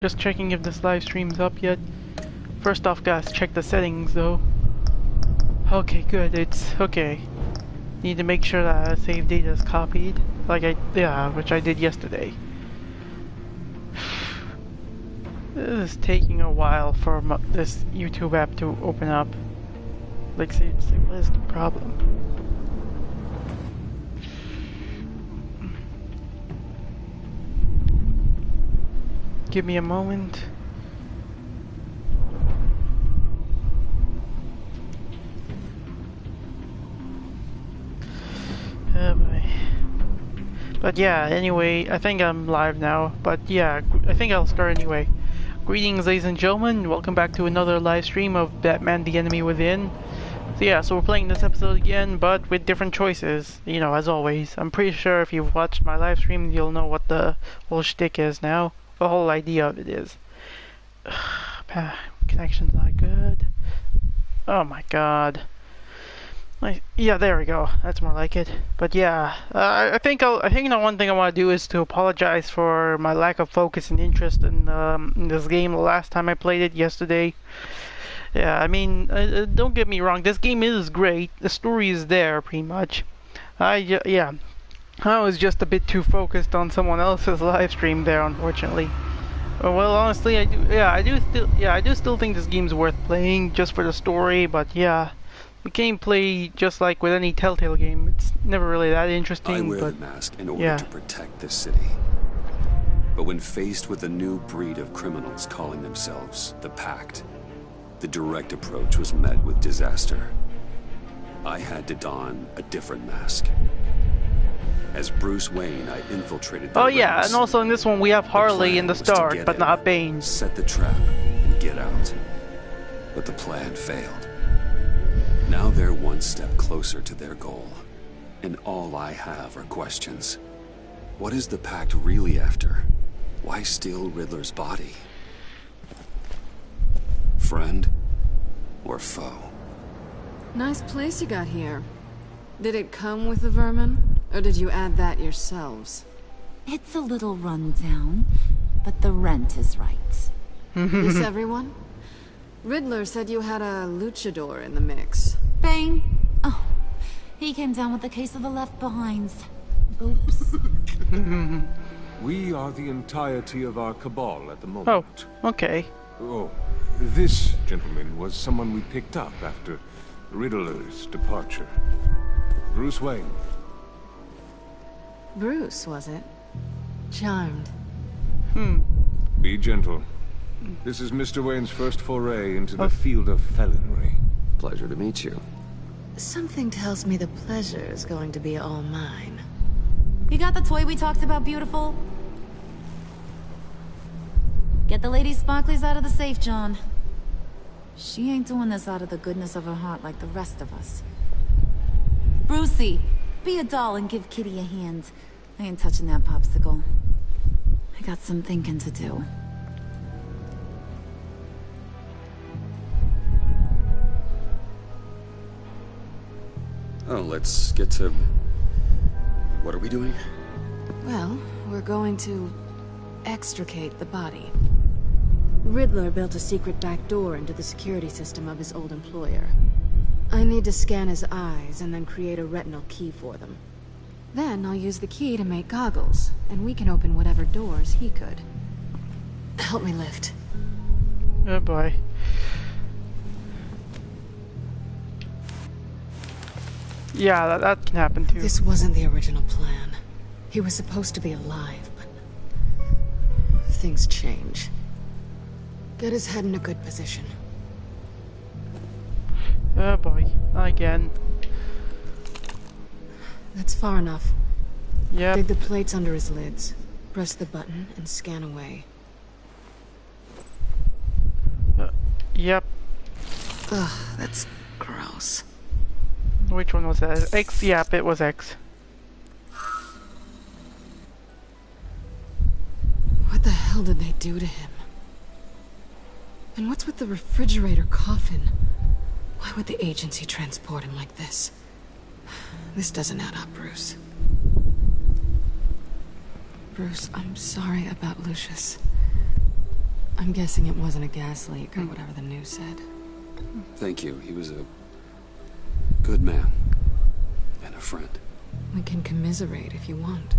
Just checking if this live stream's up yet. First off, guys, check the settings though. Okay, good. It's okay. Need to make sure that save data is copied, which I did yesterday. This is taking a while for this YouTube app to open up. Like, seriously, what is the problem? Give me a moment. Oh boy. But yeah, anyway, I think I'm live now. But yeah, I think I'll start anyway. Greetings, ladies and gentlemen. Welcome back to another live stream of Batman: The Enemy Within. So yeah, so we're playing this episode again, but with different choices. You know, as always. I'm pretty sure if you've watched my live stream, you'll know what the whole shtick is now. The whole idea of it is. Connection's not good. Oh my god. Yeah, there we go. That's more like it. But yeah, I think the one thing I want to do is to apologize for my lack of focus and interest in this game the last time I played it yesterday. Yeah, I mean, don't get me wrong. This game is great. The story is there, pretty much. Yeah. I was just a bit too focused on someone else's live stream there, unfortunately. Well, honestly, I do still think this game's worth playing just for the story. But yeah, the gameplay, just like with any Telltale game, it's never really that interesting. I wear the mask in order to protect this city. But when faced with a new breed of criminals calling themselves the Pact, the direct approach was met with disaster. I had to don a different mask. As Bruce Wayne, I infiltrated their ranks. And also in this one we have Harley in the start, but not Bane. Set the trap and get out. But the plan failed. Now they're one step closer to their goal. And all I have are questions. What is the Pact really after? Why steal Riddler's body? Friend or foe? Nice place you got here. Did it come with the vermin? Or did you add that yourselves? It's a little run down, but the rent is right. This everyone? Riddler said you had a luchador in the mix. Bane? Oh, he came down with a case of the left behinds. Oops. We are the entirety of our cabal at the moment. Oh, okay. Oh, this gentleman was someone we picked up after Riddler's departure. Bruce Wayne. Bruce, was it? Charmed. Be gentle. This is Mr. Wayne's first foray into the field of felonry. Pleasure to meet you. Something tells me the pleasure is going to be all mine. You got the toy we talked about, beautiful? Get the lady sparklies out of the safe, John. She ain't doing this out of the goodness of her heart like the rest of us. Brucey, be a doll and give Kitty a hand. I ain't touching that popsicle. I got some thinking to do. Oh, let's get to... What are we doing? Well, we're going to extricate the body. Riddler built a secret back door into the security system of his old employer. I need to scan his eyes and then create a retinal key for them. Then I'll use the key to make goggles, and we can open whatever doors he could. Help me lift. Oh boy. Yeah, that can happen too. This wasn't the original plan. He was supposed to be alive, but things change. Get his head in a good position. Oh boy, not again. That's far enough. Yep. Dig the plates under his lids. Press the button and scan away. Yep. Ugh, that's gross. Which one was that? X? Yep, it was X. What the hell did they do to him? And what's with the refrigerator coffin? Why would the agency transport him like this? This doesn't add up, Bruce. Bruce, I'm sorry about Lucius. I'm guessing it wasn't a gas leak or whatever the news said. Thank you. He was a good man. And a friend. We can commiserate if you want.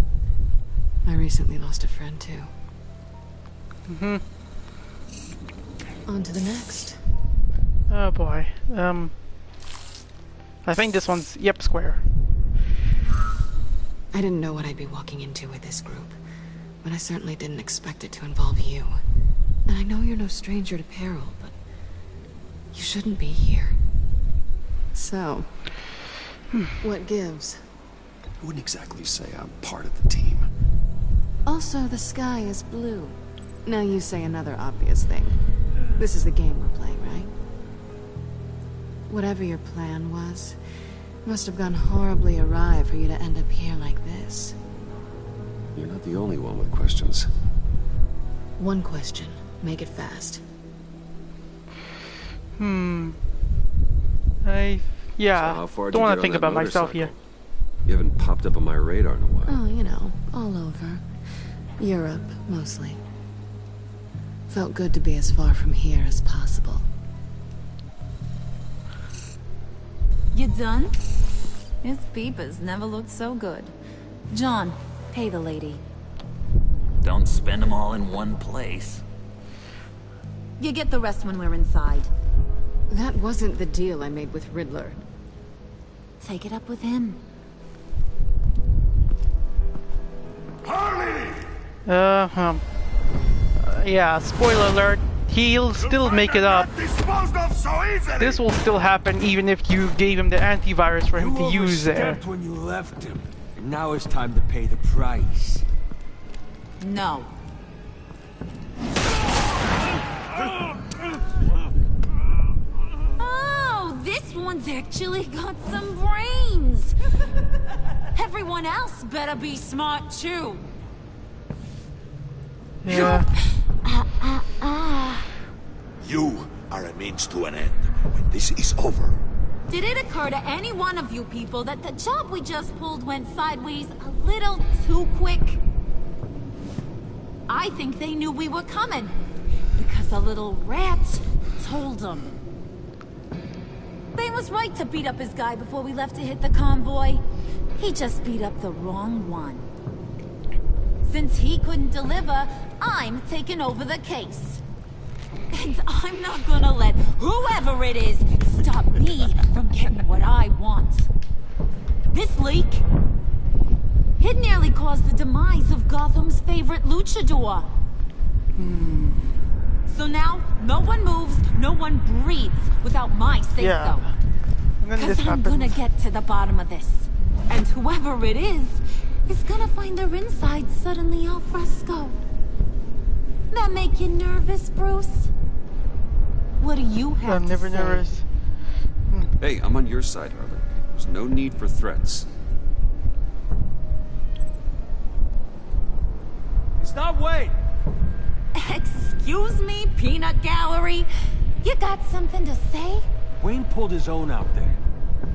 I recently lost a friend too. On to the next. Oh boy. I think this one's, yep, square. I didn't know what I'd be walking into with this group, but I certainly didn't expect it to involve you. And I know you're no stranger to peril, but you shouldn't be here. So, what gives? I wouldn't exactly say I'm part of the team. Also, the sky is blue. Now you say another obvious thing. This is the game we're playing, right? Whatever your plan was, must have gone horribly awry for you to end up here like this. You're not the only one with questions. One question. Make it fast. Yeah, So how far don't want to think about myself here. You haven't popped up on my radar in a while. Oh, you know, all over. Europe, mostly. Felt good to be as far from here as possible. You done? His peepers never looked so good. John, pay the lady. Don't spend them all in one place. You get the rest when we're inside. That wasn't the deal I made with Riddler. Take it up with him. Yeah, spoiler alert, he'll still make it up. This will still happen even if you gave him the antivirus for him to use there. You overstepped when you left him, and now it's time to pay the price. No. Oh, this one's actually got some brains. Everyone else better be smart too. Yeah. You are a means to an end. When this is over, Did it occur to any one of you people that the job we just pulled went sideways a little too quick? I think they knew we were coming, because a little rat told them. Bane was right to beat up his guy before we left to hit the convoy. He just beat up the wrong one. Since he couldn't deliver, I'm taking over the case. And I'm not gonna let whoever it is stop me from getting what I want. This leak, it nearly caused the demise of Gotham's favorite luchador. So now, no one moves, no one breathes without my say-so. Yeah. And then this Because I'm happens. gonna get to the bottom of this. And whoever it is gonna find their insides suddenly al fresco. That make you nervous, Bruce? What do you have I'm to never say? nervous. Hey, I'm on your side, Harlan. There's no need for threats. Stop waiting! Excuse me, peanut gallery? You got something to say? Wayne pulled his own out there.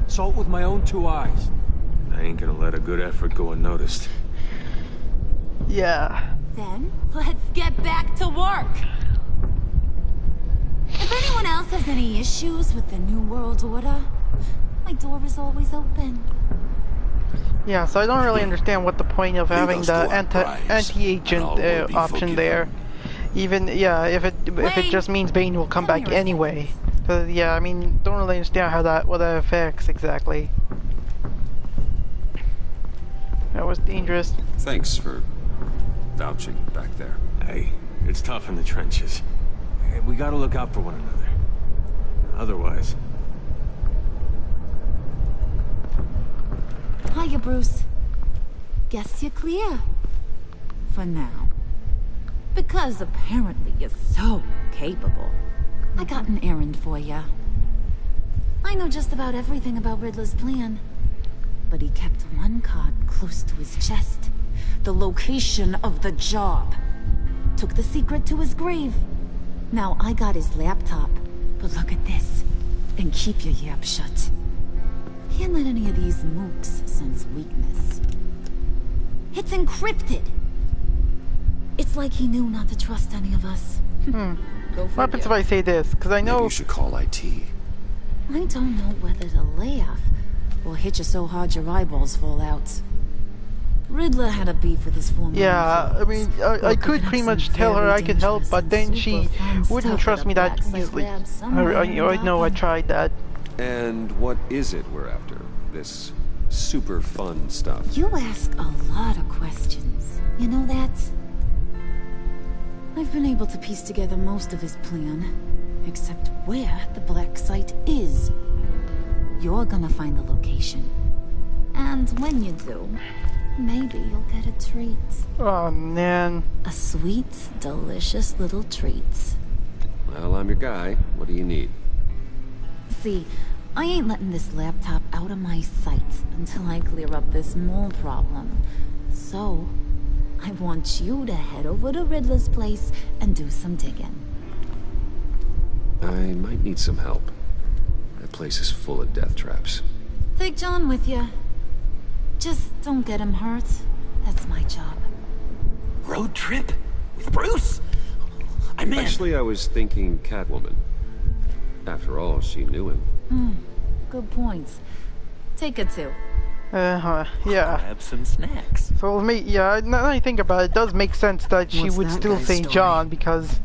Saw it with my own two eyes. I ain't gonna let a good effort go unnoticed. Yeah. Then, let's get back to work. If anyone else has any issues with the New World Order, my door is always open. Yeah, so I don't really understand what the point of having us the to our prize, anti-agent and all will be option forgiven. there. Even, yeah, if it Wayne, just means Bane will come tell back me your anyway. But yeah, I mean, don't really understand how what that affects exactly. That was dangerous. Thanks for vouching back there. Hey, it's tough in the trenches. Hey, we gotta look out for one another. Otherwise, Hiya, Bruce. Guess you're clear. For now. Because apparently you're so capable. I got an errand for you. I know just about everything about Riddler's plan. But he kept one card close to his chest. The location of the job. Took the secret to his grave. Now I got his laptop. But look at this. And keep your yap shut. Can't let any of these mooks sense weakness. It's encrypted. It's like he knew not to trust any of us. Go What happens if I say this? Because I Maybe know. you should call IT. I don't know whether to laugh or hit you so hard your eyeballs fall out. Riddler had a beef with his former Yeah, I employees. mean, I Both could of them pretty some much tell her very I could help, dangerous but and then super she fun wouldn't stuff trust at a me that black site easily. lab somewhere in I know I Gotham. tried that. And what is it we're after? This super fun stuff. You ask a lot of questions. You know that? I've been able to piece together most of his plan, except where the black site is. You're gonna find the location. And when you do, maybe you'll get a treat. Oh man. A sweet, delicious little treat. Well, I'm your guy. What do you need? See, I ain't letting this laptop out of my sight until I clear up this mole problem. So, I want you to head over to Riddler's place and do some digging. I might need some help. That place is full of death traps. Take John with you. Just don't get him hurt. That's my job. Road trip? With Bruce? I'm in. Actually, I was thinking Catwoman. After all, she knew him. Good points. Take it too. Yeah. Grab some snacks. So me, yeah. Now that I think about it, it does make sense that she What's would that still guy's say story? John because.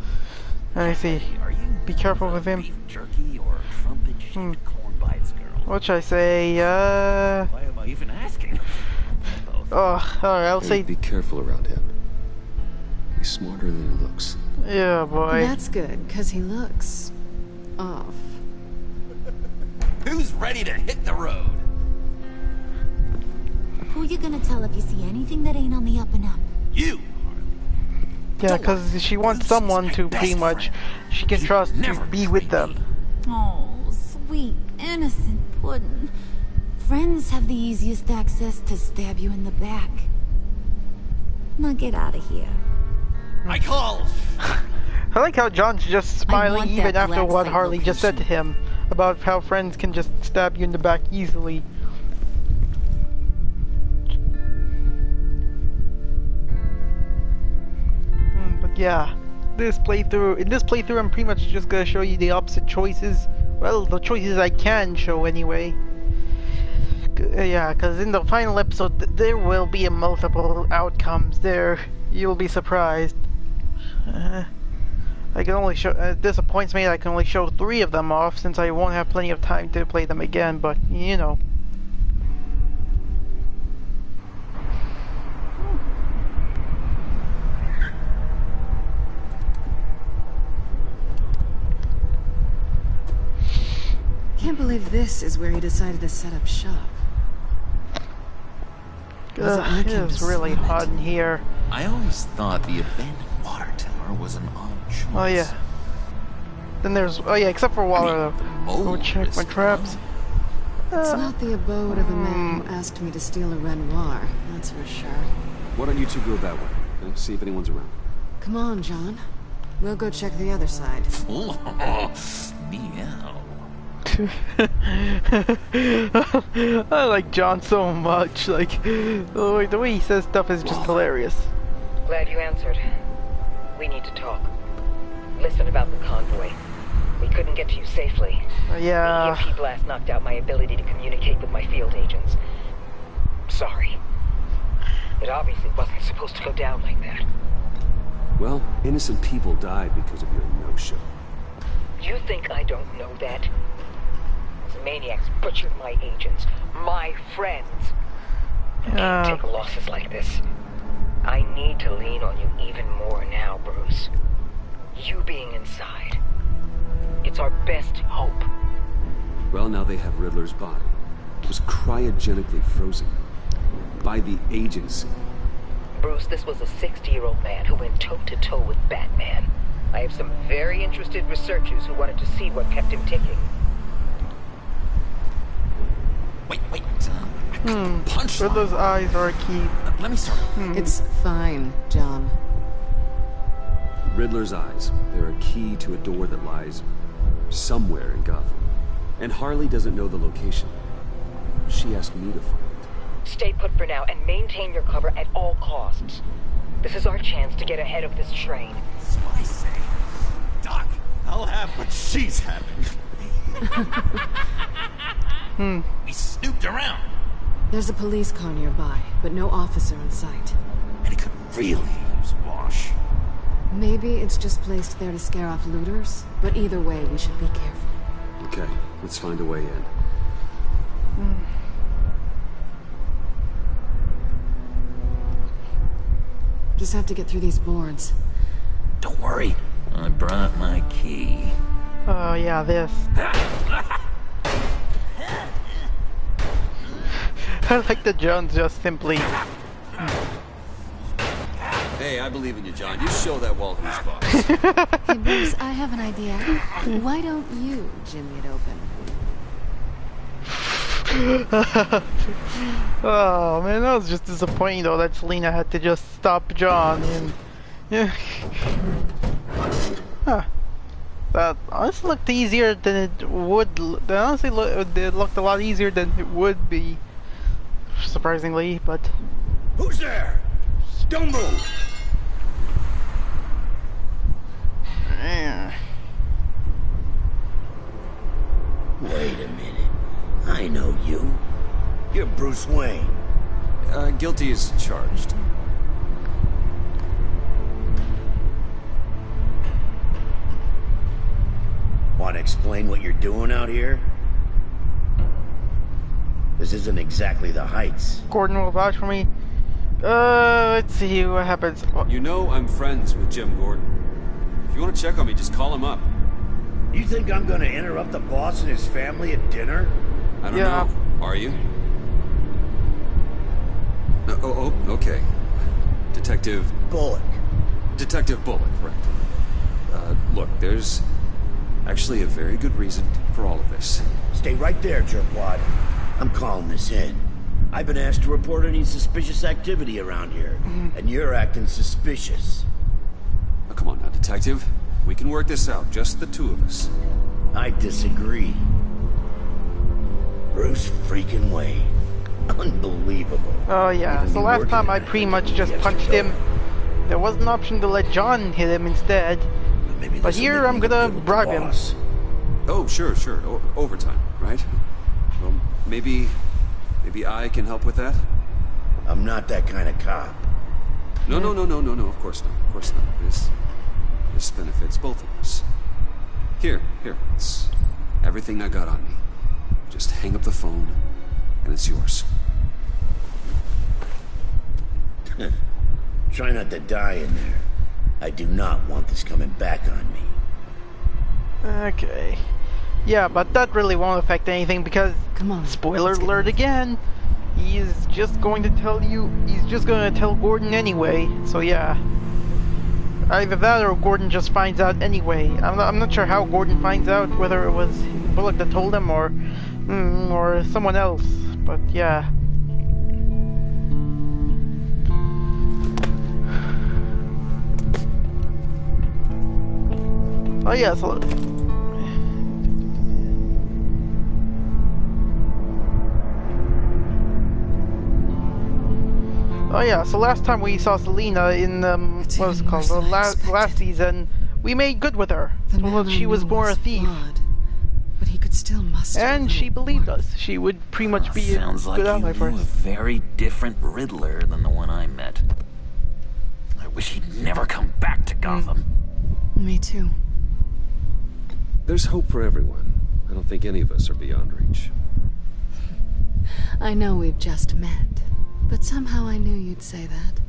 Let me see. Are you Be careful with him. beef jerky or trumpet-shaped corn bites, girl? What should I say? Why am I even asking? Both. Oh, alright. I'll Hey, say. be careful around him. He's smarter than he looks. Yeah, boy. That's good, because he looks off. Who's ready to hit the road? Who you gonna tell if you see anything that ain't on the up and up? You. Yeah, because she wants someone to pretty much she can trust to be with them. Oh, sweet, innocent puddin'. Friends have the easiest access to stab you in the back. Now get out of here. I call. I like how John's just smiling want even that after black what site Harley just said to him about how friends can just stab you in the back easily. But yeah, in this playthrough I'm pretty much just gonna show you the opposite choices. Well, the choices I can show anyway. Yeah, because in the final episode there will be a multiple outcomes there. You'll be surprised. I can only show. It disappoints me that I can only show 3 of them off since I won't have plenty of time to play them again. But you know. Can't believe this is where he decided to set up shop. It is really hot in here. I always thought the abandoned water tower was an odd choice. Oh yeah. Then there's except for water though. Go check my traps. It's not the abode of a man who asked me to steal a Renoir, that's for sure. Why don't you two go that way? And see if anyone's around. Come on, John. We'll go check the other side. Meow. I like John so much. Like the way he says stuff is just hilarious. Glad you answered. We need to talk. Listen about the convoy. We couldn't get to you safely. Yeah. The EMP blast knocked out my ability to communicate with my field agents. Sorry. It obviously wasn't supposed to go down like that. Well, innocent people died because of your no-show. You think I don't know that? Those maniacs butchered my agents, my friends. I can't take losses like this. I need to lean on you even more now, Bruce. You being inside. It's our best hope. Well, now they have Riddler's body. It was cryogenically frozen. By the agency. Bruce, this was a 60-year-old man who went toe-to-toe with Batman. I have some very interested researchers who wanted to see what kept him ticking. Wait. Punch. Riddler's eyes are a key. Let me start. It's fine, John. Riddler's eyes. They're a key to a door that lies somewhere in Gotham. And Harley doesn't know the location. She asked me to find it. Stay put for now and maintain your cover at all costs. This is our chance to get ahead of this train. Spicy. but she's having. We snooped around. There's a police car nearby, but no officer in sight. And it could really use a wash. Maybe it's just placed there to scare off looters, but either way, we should be careful. Okay, let's find a way in. Just have to get through these boards. Don't worry, I brought my key. Oh yeah, this. I like that John's just simply. Hey, I believe in you, John. You show that wall who's boss. Hey, Bruce, I have an idea. Why don't you jimmy it open? Oh man, that was just disappointing though that Selena had to just stop John and yeah. Huh. That honestly looked easier than it would. That honestly it looked a lot easier than it would be, surprisingly. But Who's there? Don't move. yeah. Wait a minute. I know you. You're Bruce Wayne. Guilty as charged. Want to explain what you're doing out here? This isn't exactly the Heights. Gordon will vouch for me. Let's see what happens. You know I'm friends with Jim Gordon. If you want to check on me, just call him up. You think I'm gonna interrupt the boss and his family at dinner? I don't Yeah. know. Are you? Oh, okay. Detective Bullock. Bullock, right. Look, there's actually a very good reason for all of this. Stay right there, jerkwad. I'm calling this in. I've been asked to report any suspicious activity around here, and you're acting suspicious. Oh, come on now, Detective. We can work this out, just the two of us. I disagree. Bruce freaking Wayne. Unbelievable. Oh yeah, Even so me last working time in I that pretty thing much with just the extra punched him. dough. There was an option to let John hit him instead. Maybe But this'll here make I'm me look gonna good with the bribe him. boss. Oh, sure. Overtime, right? Well, maybe I can help with that? I'm not that kind of cop. No, of course not. Of course not. This benefits both of us. Here, it's everything I got on me. Just hang up the phone, and it's yours. Try not to die in there. I do not want this coming back on me. Okay. Yeah, but that really won't affect anything because, Come on. spoiler let's get alert moving. again, he's just going to tell Gordon anyway, so yeah. Either that or Gordon just finds out anyway. I'm not sure how Gordon finds out, whether it was Bullock that told him or someone else, but yeah. Oh yeah, so so last time we saw Selena in It's what was it even called, worse the than I last expected. season, we made good with her. The Well, man she I was knew more a thief, flawed, but he could still muster. a and she little believed warmth. us. She would pretty much be a Sounds like good you ally for knew a us. very different Riddler than the one I met. I wish he'd never come back to Gotham. Me too. There's hope for everyone. I don't think any of us are beyond reach. I know we've just met, but somehow I knew you'd say that.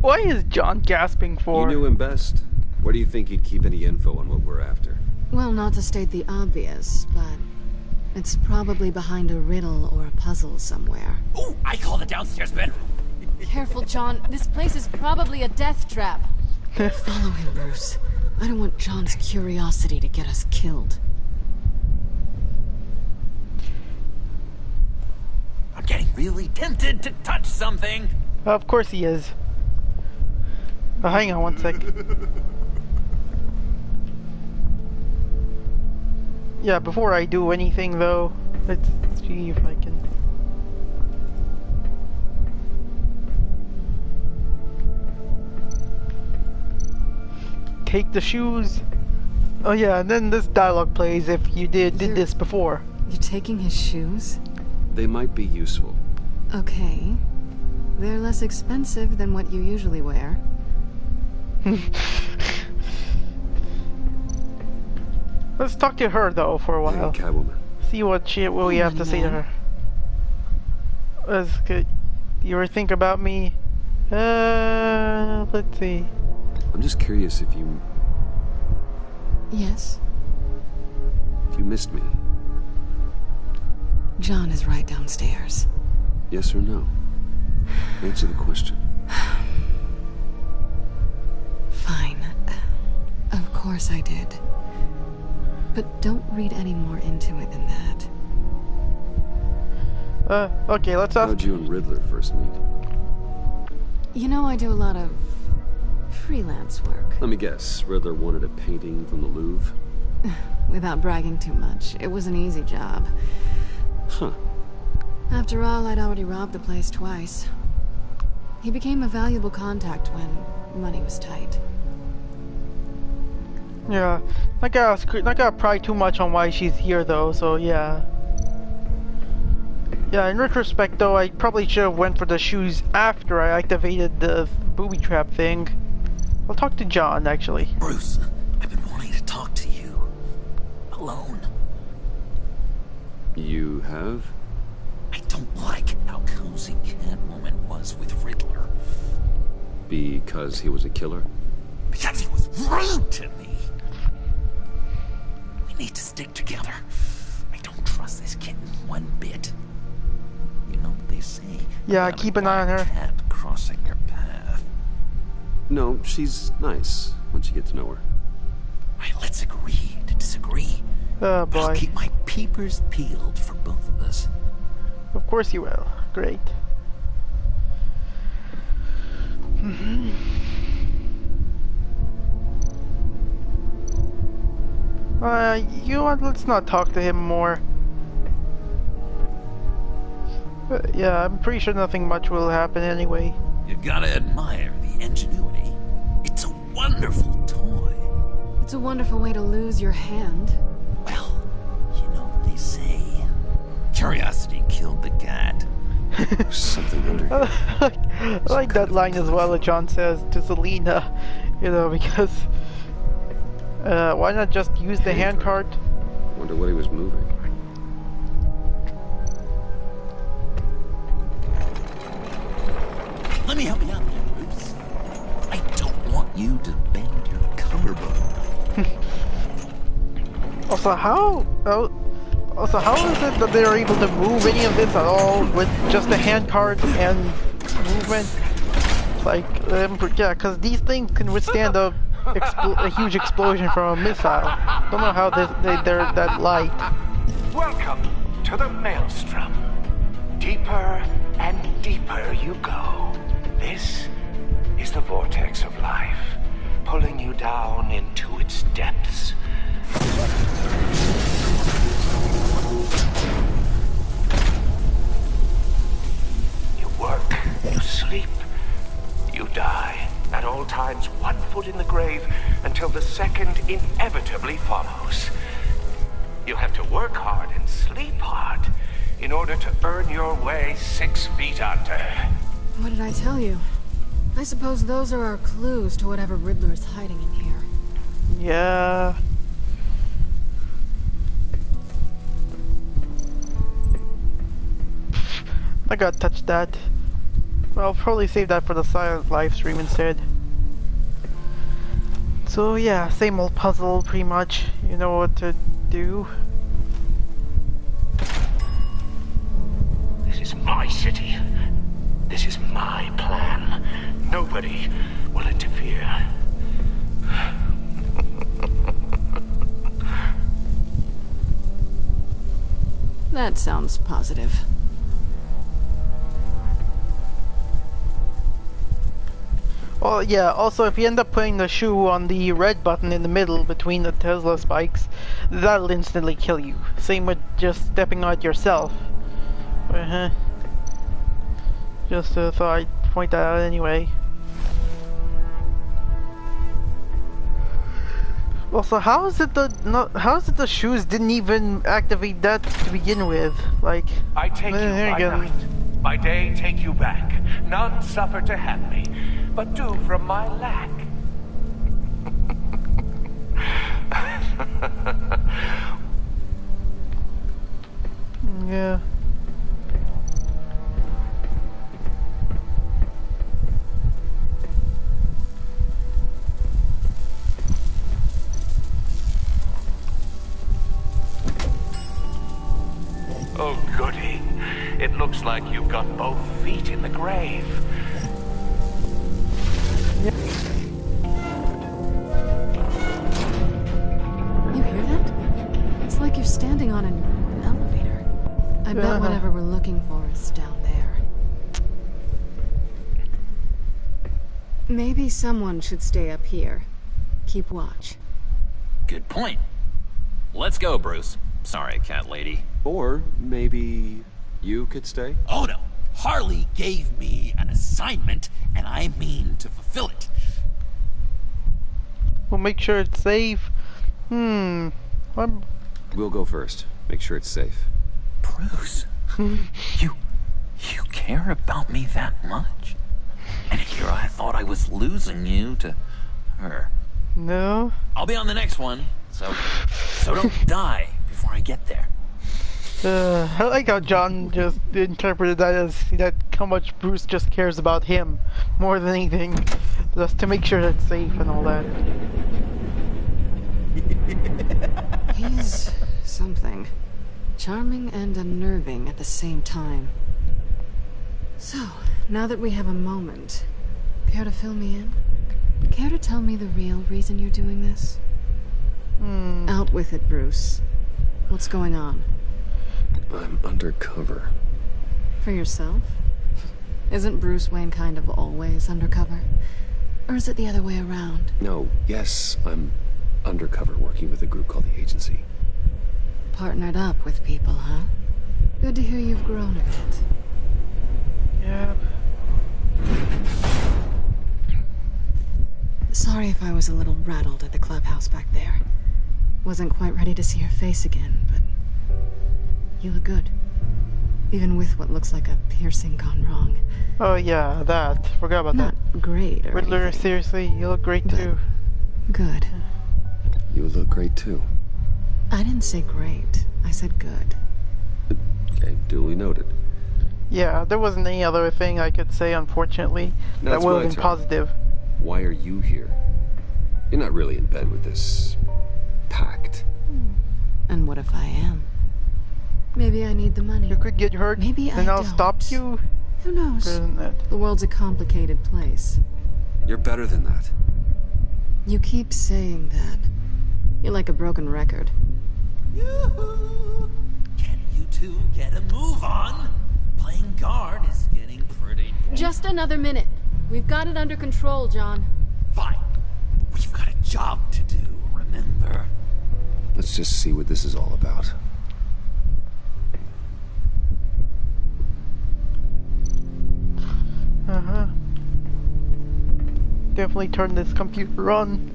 Why is John gasping You for? knew him best. Where do you think he'd keep any info on what we're after? Well, not to state the obvious, but it's probably behind a riddle or a puzzle somewhere. Oh, I call the downstairs bedroom. Careful, John. This place is probably a death trap. Follow him, Bruce. I don't want John's curiosity to get us killed. I'm getting really tempted to touch something. Of course he is. Oh, hang on one sec. Yeah, before I do anything though, let's see if I can. take the shoes. Oh yeah, and then this dialogue plays if you did this before. You're taking his shoes? They might be useful. Okay. They're less expensive than what you usually wear. Let's talk to her though for a while. Hey, Catwoman. See what we have to say to her. That's good. You ever think about me? Let's see. I'm just curious if you Yes? missed me. John is right downstairs. Yes or no? Answer the question. Fine. Of course I did. But don't read any more into it than that. Okay, let's ask. How'd you and Riddler first meet? You know, I do a lot of freelance work. Let me guess. Riddler wanted a painting from the Louvre? Without bragging too much, it was an easy job. Huh. After all, I'd already robbed the place twice. He became a valuable contact when money was tight. Yeah, not gotta pry too much on why she's here though. So yeah. Yeah, in retrospect though, I probably should have went for the shoes after I activated the booby trap thing. I'll talk to John actually. Bruce, I've been wanting to talk to you. Alone. You have? I don't like how cozy Catwoman was with Riddler. Because he was a killer? Because he was rude to me. We need to stick together. I don't trust this kitten one bit. You know what they say? Yeah, keep an eye on her. Cat crossing your path. No, she's nice once you get to know her. Right, let's agree to disagree. Oh But I'll boy. keep my peepers peeled for both of us. Of course you will. Great. You know what? Let's not talk to him more. Yeah, I'm pretty sure nothing much will happen anyway. You gotta admire the ingenuity. It's a wonderful toy. It's a wonderful way to lose your hand. Well, you know what they say. Curiosity killed the cat. There's something under here. I like that line as well that John says to Selena, you know, because why not just use the handcart? Wonder what he was moving. Let me help you out there, Bruce. I don't want you to bend your collarbone. Also, how is it that they're able to move any of this at all with just a handcart and movement? Like, yeah, because these things can withstand a huge explosion from a missile. Don't know how they're that light. Welcome to the Maelstrom. Deeper and deeper you go. This is the vortex of life, pulling you down into its depths. You work, you sleep, you die. At all times, 1 foot in the grave until the second inevitably follows. You have to work hard and sleep hard in order to earn your way 6 feet under. What did I tell you? I suppose those are our clues to whatever Riddler is hiding in here. Yeah. I gotta touch that. Well, I'll probably save that for the silent live stream instead. So yeah, same old puzzle pretty much. You know what to do. This is my city. This is my plan. Nobody will interfere. That sounds positive. Oh yeah, also if you end up putting the shoe on the red button in the middle between the Tesla spikes, that'll instantly kill you. Same with just stepping on it yourself. Just thought I'd point that out anyway. Also, how is it the shoes didn't even activate that to begin with? Like, I take you there by again. night. By day, take you back. None suffer to have me, but do from my lack. Yeah. Oh, goody. It looks like you've got both feet in the grave. You hear that? It's like you're standing on an elevator. I bet whatever we're looking for is down there. Maybe someone should stay up here. Keep watch. Good point. Let's go, Bruce. Sorry, cat lady. Or maybe you could stay? Oh no. Harley gave me an assignment, and I mean to fulfill it. We'll make sure it's safe. We'll go first. Make sure it's safe. Bruce, you care about me that much? And here I thought I was losing you to her. No. I'll be on the next one, so don't die before I get there. I like how John just interpreted that as that how much Bruce just cares about him more than anything, just to make sure that it's safe and all that. He's something. Charming and unnerving at the same time. So, now that we have a moment, care to fill me in? Care to tell me the real reason you're doing this? Out with it, Bruce. What's going on? I'm undercover. For yourself? Isn't Bruce Wayne kind of always undercover? Or is it the other way around? No, yes, I'm undercover working with a group called the Agency. Partnered up with people, huh? Good to hear you've grown a bit. Yep. Sorry if I was a little rattled at the clubhouse back there. Wasn't quite ready to see your face again, but you look good. Even with what looks like a piercing gone wrong. Oh yeah, that. Forgot about Not that. great or Riddler, anything. seriously, you look great too. Good. You look great too. I didn't say great. I said good. Okay, duly noted. Yeah, there wasn't any other thing I could say, unfortunately, Now that it's would my have been turn. positive. Why are you here? You're not really in bed with this pact. And what if I am? Maybe I need the money. You could get hurt, Maybe then I I'll stop don't. you. Who knows? Isn't it? The world's a complicated place. You're better than that. You keep saying that. You're like a broken record. Yoo-hoo! Can you two get a move on? Playing guard is getting pretty... Just another minute. We've got it under control, John. Fine. We've got a job to do, remember? Let's just see what this is all about. Definitely turn this computer on.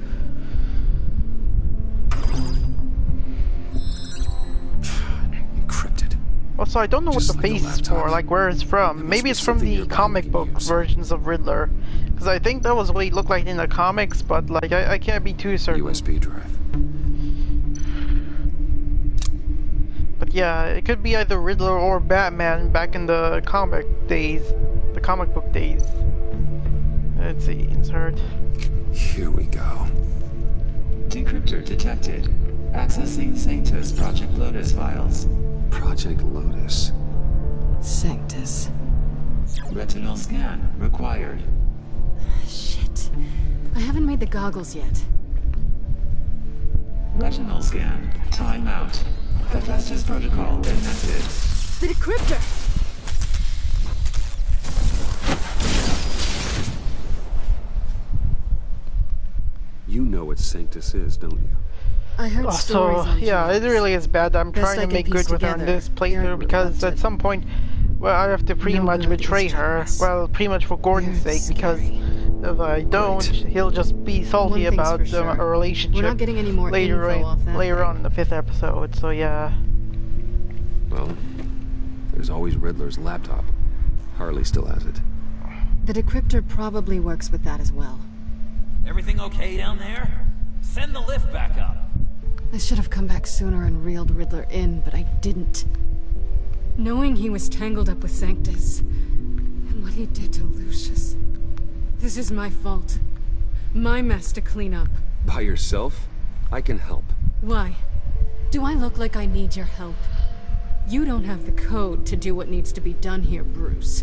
Encrypted. Also, I don't know Just what the like face a is for, laptop. like where it's There from. must Maybe be it's from something the nearby comic we can book use. versions of Riddler. Because I think that was what he looked like in the comics, but like I can't be too certain. USB drive. But yeah, it could be either Riddler or Batman back in the comic days. The comic book days. Let's see, insert. Here we go. Decryptor detected. Accessing Sanctus Project Lotus files. Project Lotus. Sanctus. Retinal scan required. Shit. I haven't made the goggles yet. Retinal scan. Timeout. Hephaestus protocol enacted. The decryptor! You know what Sanctus is, don't you? I heard stories So on yeah, it James. really is bad. I'm Best trying I to can make piece good with her in together. this playthrough You're because at reluctant. some point, well, I have to pretty No much good is betray her. jealous. Well, pretty much for Gordon's You're sake, because scary. If I don't, he'll just be salty One thing's about for sure. a relationship We're not getting any more later info off that later thing. on in the 5th episode. So yeah. Well, there's always Riddler's laptop. Harley still has it. The decryptor probably works with that as well. Everything okay down there? Send the lift back up. I should have come back sooner and reeled Riddler in, but I didn't. Knowing he was tangled up with Sanctus, and what he did to Lucius. This is my fault. My mess to clean up. By yourself? I can help. Why? Do I look like I need your help? You don't have the code to do what needs to be done here, Bruce.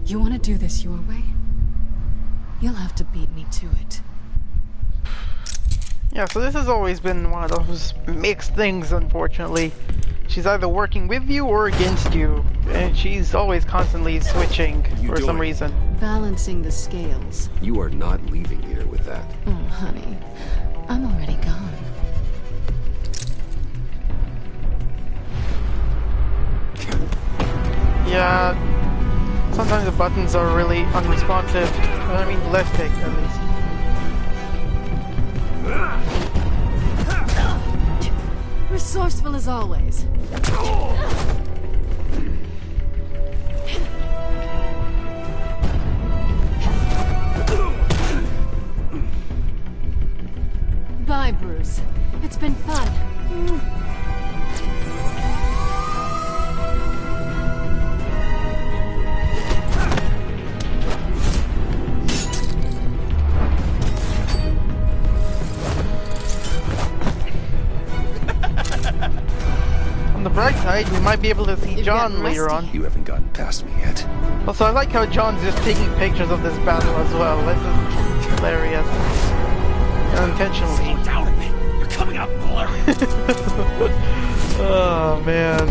You want to do this your way? You'll have to beat me to it. Yeah, so this has always been one of those mixed things, unfortunately. She's either working with you or against you, and she's always constantly switching for some reason. Balancing the scales. You are not leaving here with that. Oh, honey. I'm already gone. Yeah, sometimes the buttons are really unresponsive. I mean, the left stick, at least. Resourceful as always. Bye, Bruce. It's been fun. On the bright side, we might be able to see John later on. You haven't gotten past me yet. Also, I like how John's just taking pictures of this battle as well. This is hilarious. Unintentionally. Slow down a bit. You're coming out blurry. Oh, man.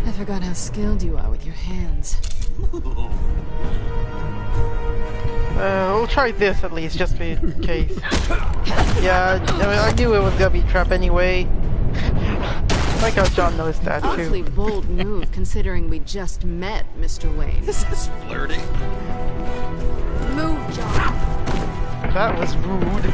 I forgot how skilled you are with your hands. We'll try this at least, just in case. Yeah, I knew it was gonna be a trap anyway. I like how John knows that Awfully too. bold move, considering we just met, Mr. Wayne. This is flirting. Move, John. That was rude.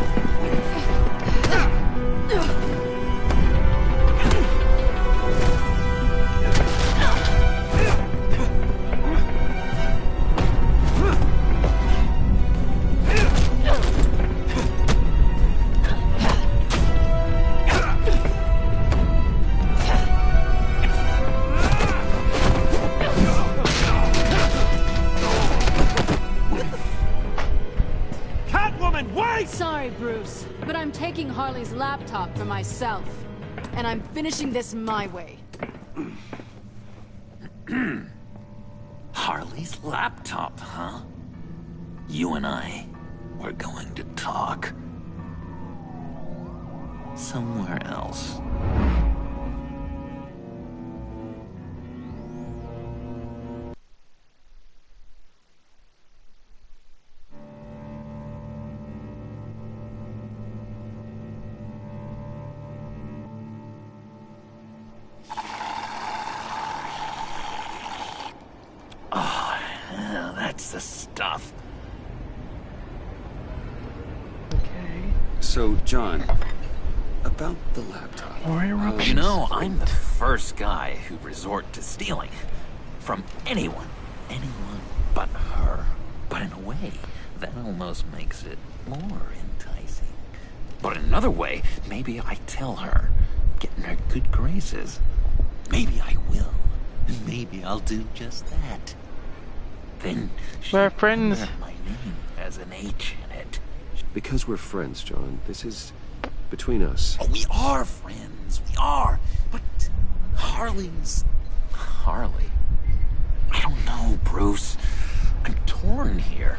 Sorry, Bruce, but I'm taking Harley's laptop for myself. And I'm finishing this my way. Harley's laptop, huh? You and I, we're going to talk. Somewhere else. That's the stuff. Okay. So, John, about the laptop. More eruptions. You know, I'm the first guy who resort to stealing. From anyone. Anyone but her. But in a way, that almost makes it more enticing. But in another way, maybe I tell her, get in her good graces. Maybe I will. And maybe I'll do just that. Then we're friends. My name has an H in it. Because we're friends, John. This is between us. Oh, we are friends. We are. But Harley's... Harley? I don't know, Bruce. I'm torn here.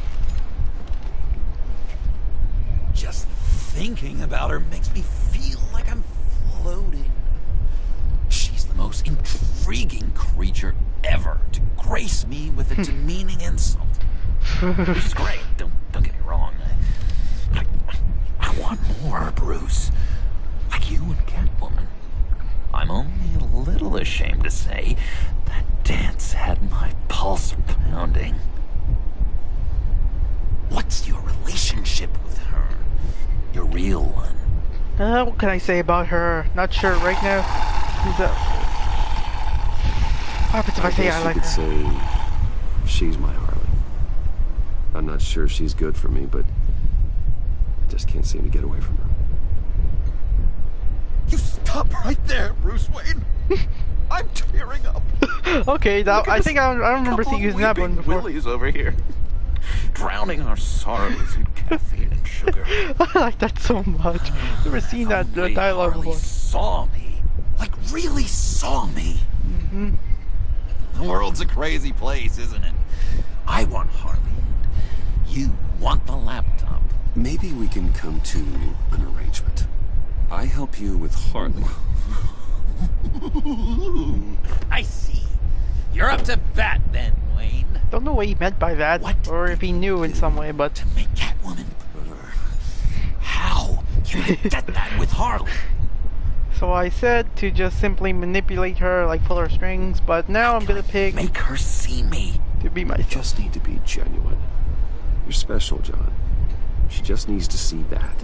Just thinking about her makes me feel like I'm floating. She's the most intriguing creature ever to grace me with a demeaning insult. Which is great, don't get me wrong. ashamed to say, that dance had my pulse pounding. What's your relationship with her? Your real one? What can I say about her? Not sure right now. What happens if I say I like her? Say she's my Harley. I'm not sure she's good for me, but I just can't seem to get away from her. You stop right there, Bruce Wayne. I'm tearing up. Okay, that, I think I remember seeing you using that one before. Willie's over here, drowning our sorrows in caffeine and sugar. I like that so much. Never seen that dialogue Harley before. Saw me, like really saw me. Mm-hmm. The world's a crazy place, isn't it? I want Harley, and you want the laptop. Maybe we can come to an arrangement. I help you with Harley. I see. You're up to bat then, Wayne. Don't know what he meant by that, or if he knew in some way, but... To make Catwoman. How can I get that with Harley? So I said to just simply manipulate her, like pull her strings, but now I'm gonna pick... Make her see me. To be myself. You just need to be genuine. You're special, John. She just needs to see that.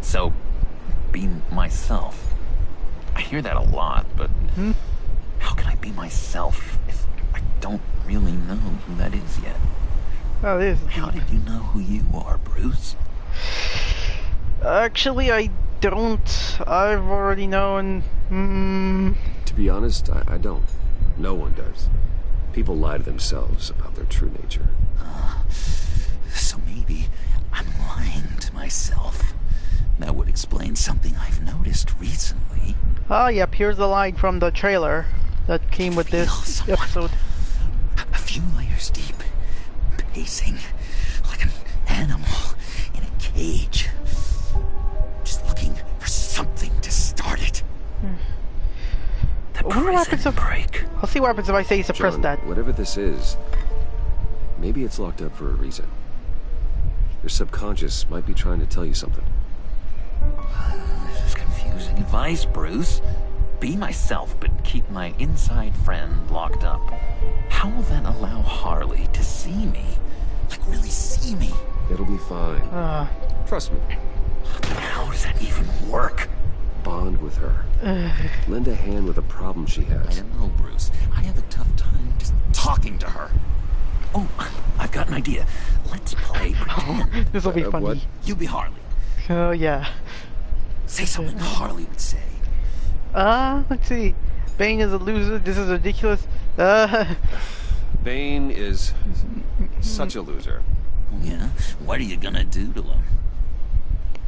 So, be myself. I hear that a lot, but how can I be myself if I don't really know who that is yet? Oh, this. How did you know who you are, Bruce? Actually, I don't. I've already known. To be honest, I don't. No one does. People lie to themselves about their true nature. So maybe I'm lying to myself. That would explain something I've noticed recently. Oh, yep, here's the line from the trailer that came with this episode. A few layers deep, pacing like an animal in a cage. Just looking for something to start it. The prison break. I'll see what happens if I say suppress John, that. Whatever this is, maybe it's locked up for a reason. Your subconscious might be trying to tell you something. This is confusing advice, Bruce. Be myself, but keep my inside friend locked up. How will that allow Harley to see me? Like, really see me? It'll be fine. Trust me. But how does that even work? Bond with her. Lend a hand with a problem she has. I don't know, Bruce. I have a tough time just talking to her. Oh, I've got an idea. Let's play pretend. This will be funny. What? You be Harley. Oh, yeah. Say something Harley would say. Let's see. Bane is a loser. This is ridiculous. Bane is such a loser. Yeah? What are you gonna do to him?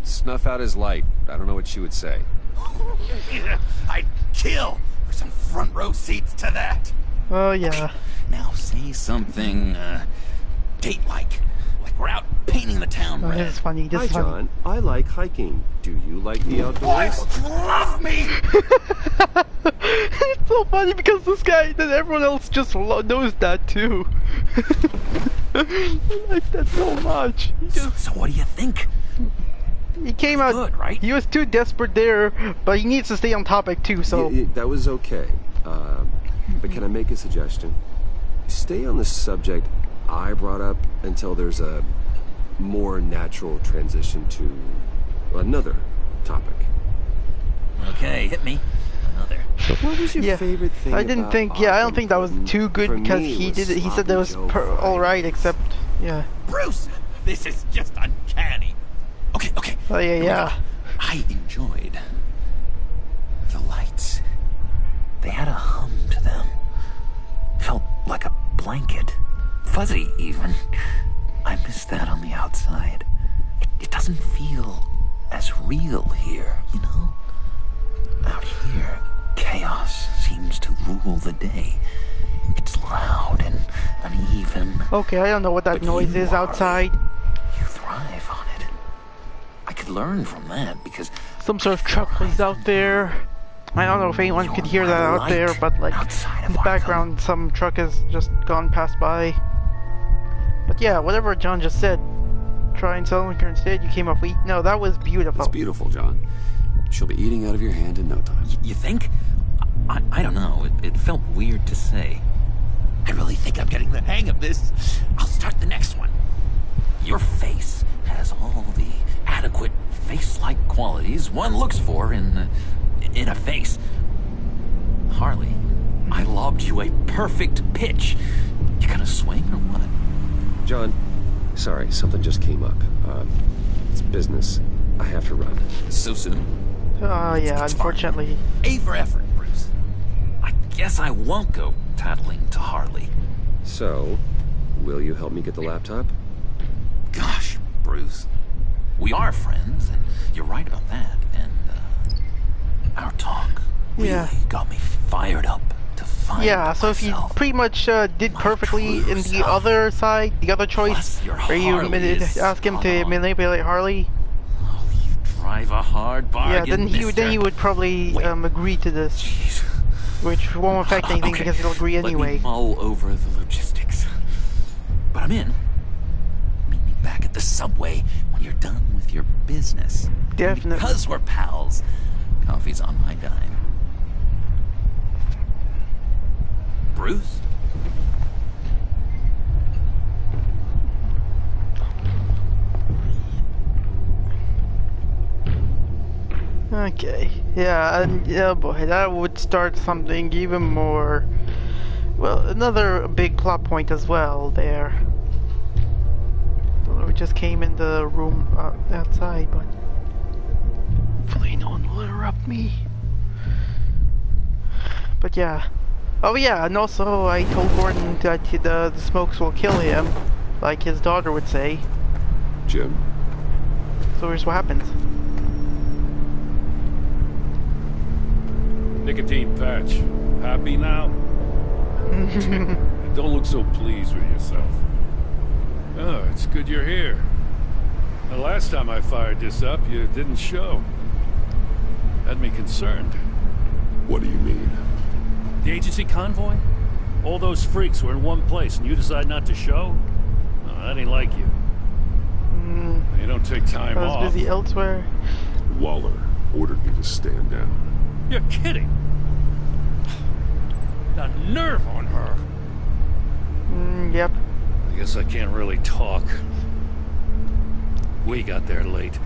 Snuff out his light. I don't know what she would say. I'd kill for some front row seats to that. Oh, yeah. Okay, now say something, date-like. Like we're out painting the town red. This is funny. This Hi, is funny. John. I like hiking. Do you like the outdoors? Boys love me! It's so funny because this guy, then everyone else just knows that too. I like that so much. So what do you think? He came out, good, right? He was too desperate there, but he needs to stay on topic too, so... That was okay. But can I make a suggestion? Stay on the subject I brought up until there's a more natural transition to another topic. Okay, hit me. Another. What was your favorite thing? I didn't think. Yeah, I don't think that was too good because he did it. He said that was all right, except yeah. Bruce, this is just uncanny. Okay, okay. Oh yeah. I enjoyed the lights. They had a hum to them. Felt like a blanket, fuzzy even. I miss that on the outside. It doesn't feel as real here, you know? Out here, chaos seems to rule the day. It's loud and uneven. Okay, I don't know what that noise is outside. You thrive on it. I could learn from that because some sort of truck was out there. I don't know if anyone could hear that out there, but like in the background, some truck has just gone past by. But yeah, whatever John just said. Try and sell liquor instead. You came up with no. That was beautiful. It's beautiful, John. She'll be eating out of your hand in no time. You think? I don't know. It felt weird to say. I really think I'm getting the hang of this. I'll start the next one. Your face has all the adequate face-like qualities one looks for in a face. Harley, I lobbed you a perfect pitch. You gonna swing or what? John, sorry, something just came up. It's business. I have to run. So soon? Yeah, It's unfortunately. fine. A for effort, Bruce. I guess I won't go tattling to Harley. So, will you help me get the laptop? Gosh, Bruce. We are friends, and you're right about that. And, our talk really got me fired up to find So if you pretty much did perfectly in the other side, the other choice, where you ask him to manipulate Harley, drive a hard bargain, then he would probably agree to this, which won't affect anything because he'll agree anyway. Let me mull over the logistics. But I'm in. Meet me back at the subway when you're done with your business. Definitely. And because we're pals, coffee's on my dime. Bruce? Okay, yeah, and oh boy, that would start something even more. Well, another big plot point as well there. We just came in the room outside, but hopefully no one will interrupt me. But yeah. Oh yeah, and also I told Gordon that the smokes will kill him, like his daughter would say. Jim? So here's what happens. Nicotine patch. Happy now? Don't look so pleased with yourself. Oh, it's good you're here. The last time I fired this up, you didn't show. Had me concerned. What do you mean? The agency convoy? All those freaks were in one place and you decide not to show? Oh, that ain't like you. You don't take time off. I was busy elsewhere. Waller ordered me to stand down. You're kidding! The nerve on her! Yep. I guess I can't really talk. We got there late.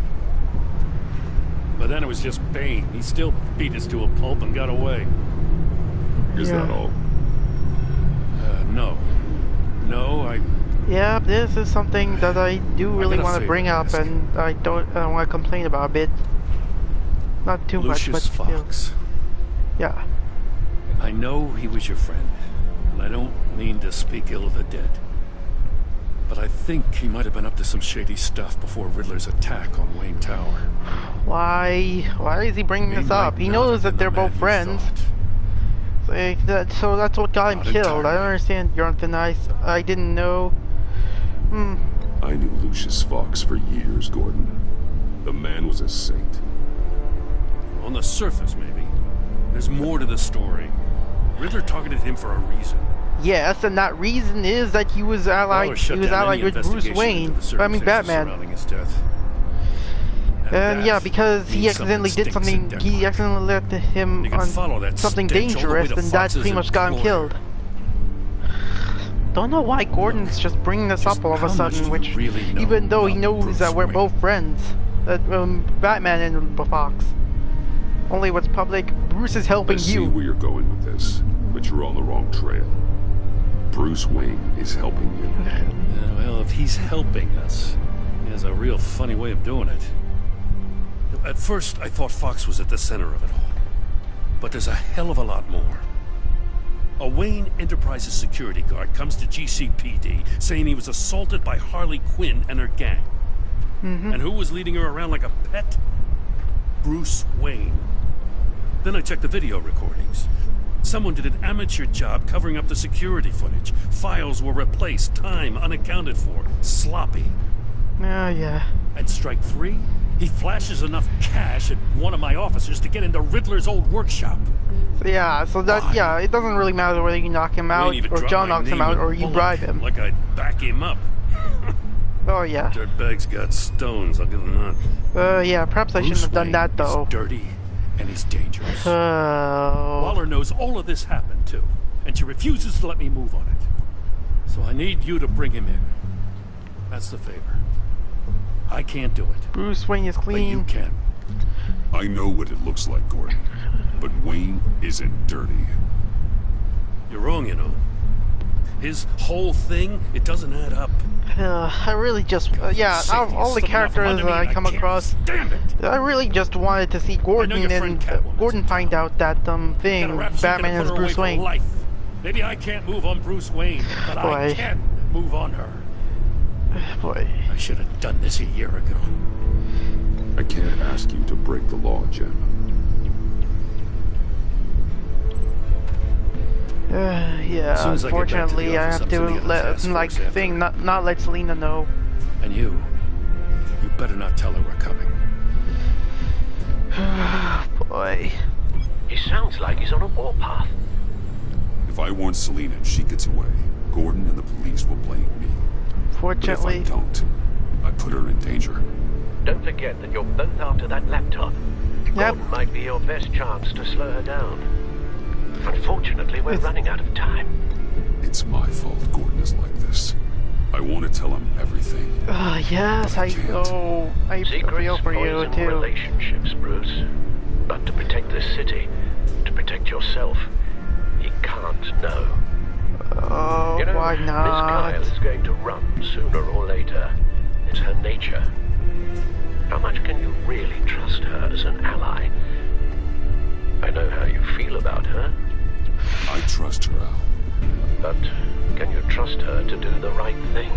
But then it was just Bane. He still beat us to a pulp and got away. Is that all? No. Yeah, this is something that I do really want to bring up, and I want to complain about a bit. Not too Lucius much, but Fox. still. Yeah. I know he was your friend, and I don't mean to speak ill of the dead. But I think he might have been up to some shady stuff before Riddler's attack on Wayne Tower. Why is he bringing this up? He knows that they're both friends. So that's what got him killed. I don't understand, Jonathan. I didn't know. I knew Lucius Fox for years, Gordon. The man was a saint. On the surface, maybe. There's more to the story. Riddler targeted him for a reason. Yes, and that reason is that he was allied. He was allied with Bruce Wayne. I mean, Batman. His death. And yeah, because he accidentally did something. He accidentally let him on something dangerous, and that pretty much got him killed. Don't know why Gordon's just bringing this up all of a sudden, which, even though he knows that we're both friends, that Batman and Fox. Only what's public, Bruce is helping you. I see where you're going with this, but you're on the wrong trail. Bruce Wayne is helping you. Well, if he's helping us, he has a real funny way of doing it. At first, I thought Fox was at the center of it all. But there's a hell of a lot more. A Wayne Enterprises security guard comes to GCPD saying he was assaulted by Harley Quinn and her gang. And who was leading her around like a pet? Bruce Wayne. Then I checked the video recordings. Someone did an amateur job covering up the security footage. Files were replaced, time unaccounted for, sloppy. Oh, yeah. And strike three, he flashes enough cash at one of my officers to get into Riddler's old workshop. So, yeah, so that, yeah, it doesn't really matter whether you knock him out, or John knocks him out, or you bribe him. Like I'd back him up. Oh, yeah. Dirtbag's got stones, I'll give him that. Yeah, perhaps I shouldn't have done that, though. He's dirty and he's dangerous. Oh. Waller knows all of this happened, too, and she refuses to let me move on it. So I need you to bring him in. That's the favor. I can't do it. Bruce Wayne is clean. But you can. I know what it looks like, Gordon. But Wayne isn't dirty. You're wrong, you know. His whole thing, it doesn't add up. I really just, yeah, out of all the characters I come across, I really just wanted to see Gordon and Gordon find out that thing, Batman is Bruce Wayne. Maybe I can't move on Bruce Wayne, but I can move on her. Boy. I should have done this a year ago. I can't ask you to break the law, Jen. Yeah, unfortunately, I have to let, not let Selina know. And you better not tell her we're coming. Boy. He sounds like he's on a warpath. If I warn Selina and she gets away, Gordon and the police will blame me. Fortunately. But if I don't, I put her in danger. Don't forget that you're both after that laptop. Gordon might be your best chance to slow her down. Unfortunately, we're running out of time. It's my fault Gordon is like this. I want to tell him everything. Yes, I know. I feel for you, too. Relationships, Bruce. But to protect this city, to protect yourself, he can't know. Oh, you know, why not? Miss Kyle is going to run sooner or later. It's her nature. How much can you really trust her as an ally? I know how you feel about her. I trust her, Al. But can you trust her to do the right thing?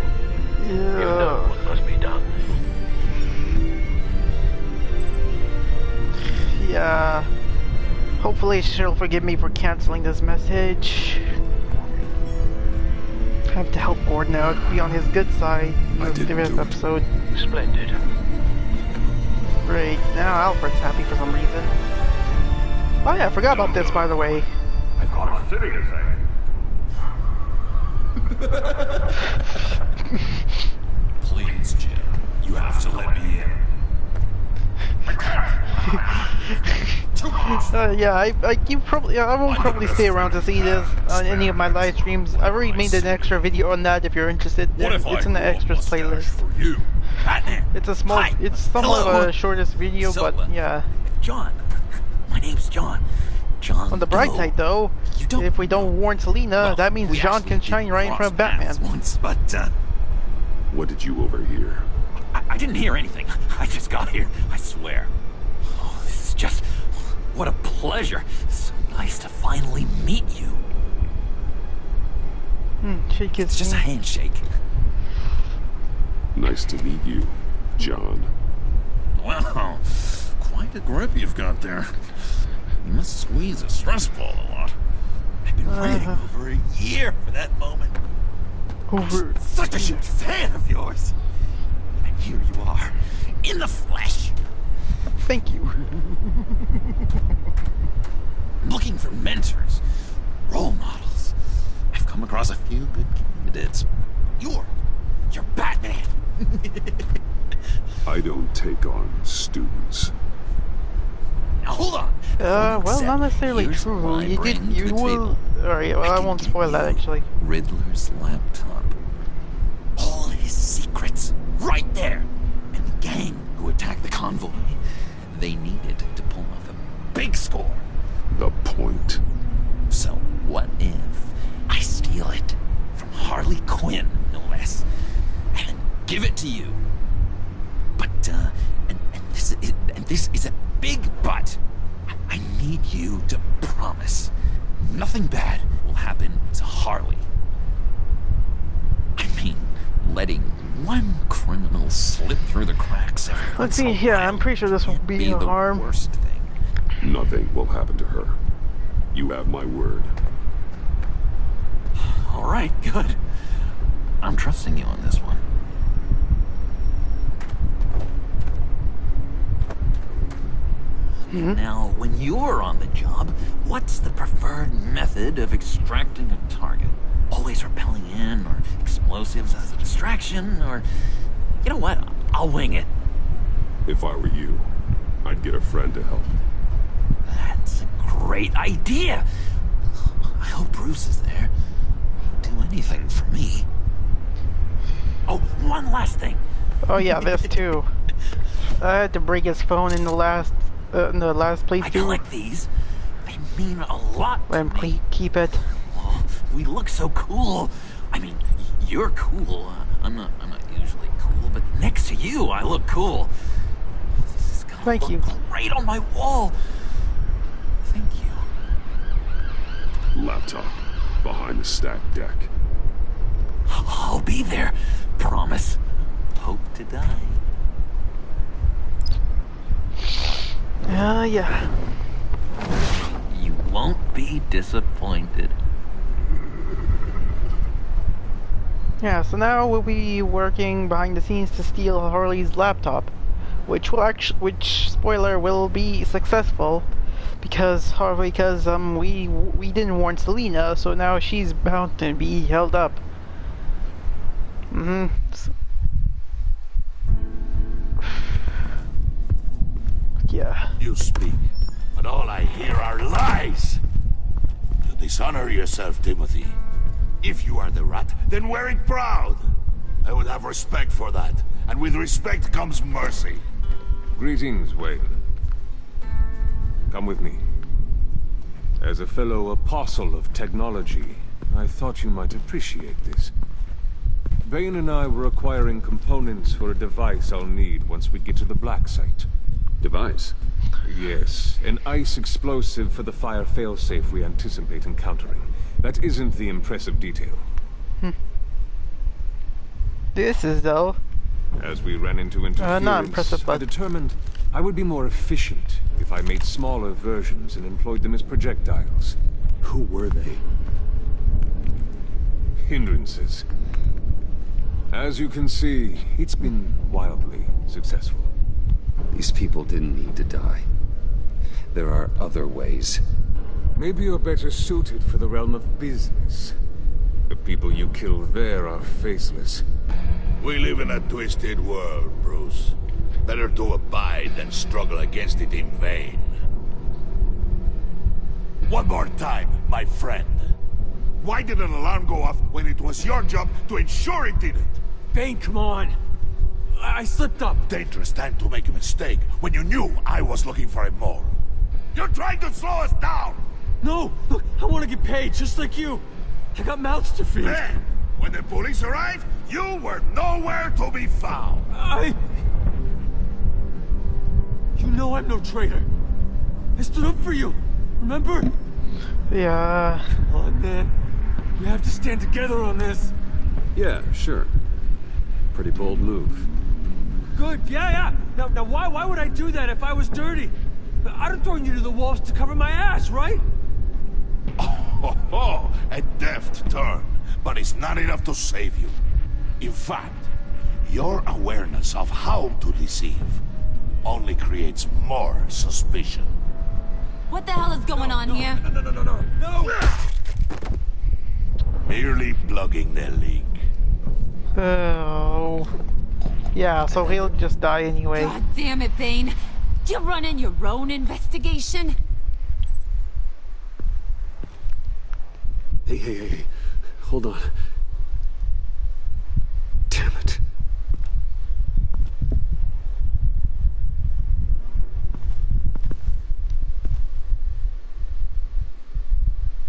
Yeah. You know what must be done. Yeah. Hopefully she'll forgive me for canceling this message. I have to help Gordon out, be on his good side in this episode. Splendid. Great. Now Alfred's happy for some reason. Oh yeah, I forgot about this, by the way. I've got a city to say. Please, Jim. You have to let me in. Yeah, I won't probably stay around to see this on any of my live streams. I already made an extra video on that if you're interested. It's in the extras playlist. It's a small, it's somewhat of a shortest video, but yeah. John, my name's John. John. On the bright side, though, if we don't warn Selina, that means John can shine right in front of Batman. Once, but what did you overhear? I didn't hear anything. I just got here. I swear. Oh, this is just what a pleasure. So nice to finally meet you. Shake his It's just a handshake. Nice to meet you, John. Wow, quite a grip you've got there. You must squeeze a stress ball a lot. I've been waiting over a year for that moment. Such a huge fan of yours. And here you are, in the flesh. Thank you. Looking for mentors, role models. I've come across a few good candidates. You're Batman. I don't take on students. Now hold on. Well, not necessarily true. You will. Alright, well, I won't spoil that actually. Riddler's laptop. All his secrets, right there. And the gang who attacked the convoy. They needed to pull off a big score. The point. So what if I steal it from Harley Quinn, no less, and then give it to you? But and this is a big but. I need you to promise nothing bad will happen to Harley. I mean, letting one criminal slip through the cracks every Let's see, yeah, I'm pretty sure this won't be a harm. Worst thing. Nothing will happen to her. You have my word. All right, good. I'm trusting you on this one. Now, when you're on the job, what's the preferred method of extracting a target? Always rappelling in, or explosives as a distraction, or... You know what? I'll wing it. If I were you, I'd get a friend to help. great idea. I hope Bruce is there. He'd do anything for me. Oh, one last thing. Oh yeah, this too. I had to break his phone in the last place I too. collect these. They mean a lot to Let me. keep it. Oh, we look so cool. I mean, you're cool. I'm not usually cool, but next to you, I look cool. This is gonna Thank look you. great on my wall. Thank you. Laptop behind the stacked deck. I'll be there. Promise. Hope to die. Yeah. You won't be disappointed. Yeah, so now we'll be working behind the scenes to steal Harley's laptop, which spoiler will be successful because we didn't warn Selena, so now she's bound to be held up. Yeah. You speak, but all I hear are lies. You dishonor yourself, Timothy. If you are the rat, then wear it proud. I would have respect for that, and with respect comes mercy. Greetings, Wayne. Come with me. As a fellow apostle of technology, I thought you might appreciate this. Bane and I were acquiring components for a device I'll need once we get to the black site. Device? Yes, an ice explosive for the fire failsafe we anticipate encountering. That isn't the impressive detail. This is though. As we ran into interference, not impressive, but I determined I would be more efficient if I made smaller versions and employed them as projectiles. Who were they? Hindrances. As you can see, it's been wildly successful. These people didn't need to die. There are other ways. Maybe you're better suited for the realm of business. The people you kill there are faceless. We live in a twisted world, Bruce. Better to abide than struggle against it in vain. One more time, my friend. Why did an alarm go off when it was your job to ensure it didn't? Bane, come on. I slipped up. Dangerous time to make a mistake when you knew I was looking for a mole. You're trying to slow us down! No! Look, I want to get paid, just like you. I got mouths to feed. Then, when the police arrived, you were nowhere to be found. You know I'm no traitor. I stood up for you, remember? Yeah. Come on, man. We have to stand together on this. Yeah, sure. Pretty bold move. Good, yeah. Now why would I do that if I was dirty? I'd have thrown you to the walls to cover my ass, right? Oh, a deft turn, but it's not enough to save you. In fact, your awareness of how to deceive only creates more suspicion. What the hell is going on here? No! Merely plugging the leak. Oh. Yeah, so he'll just die anyway. God damn it, Bane. You're running your own investigation? Hey. Hold on. Damn it.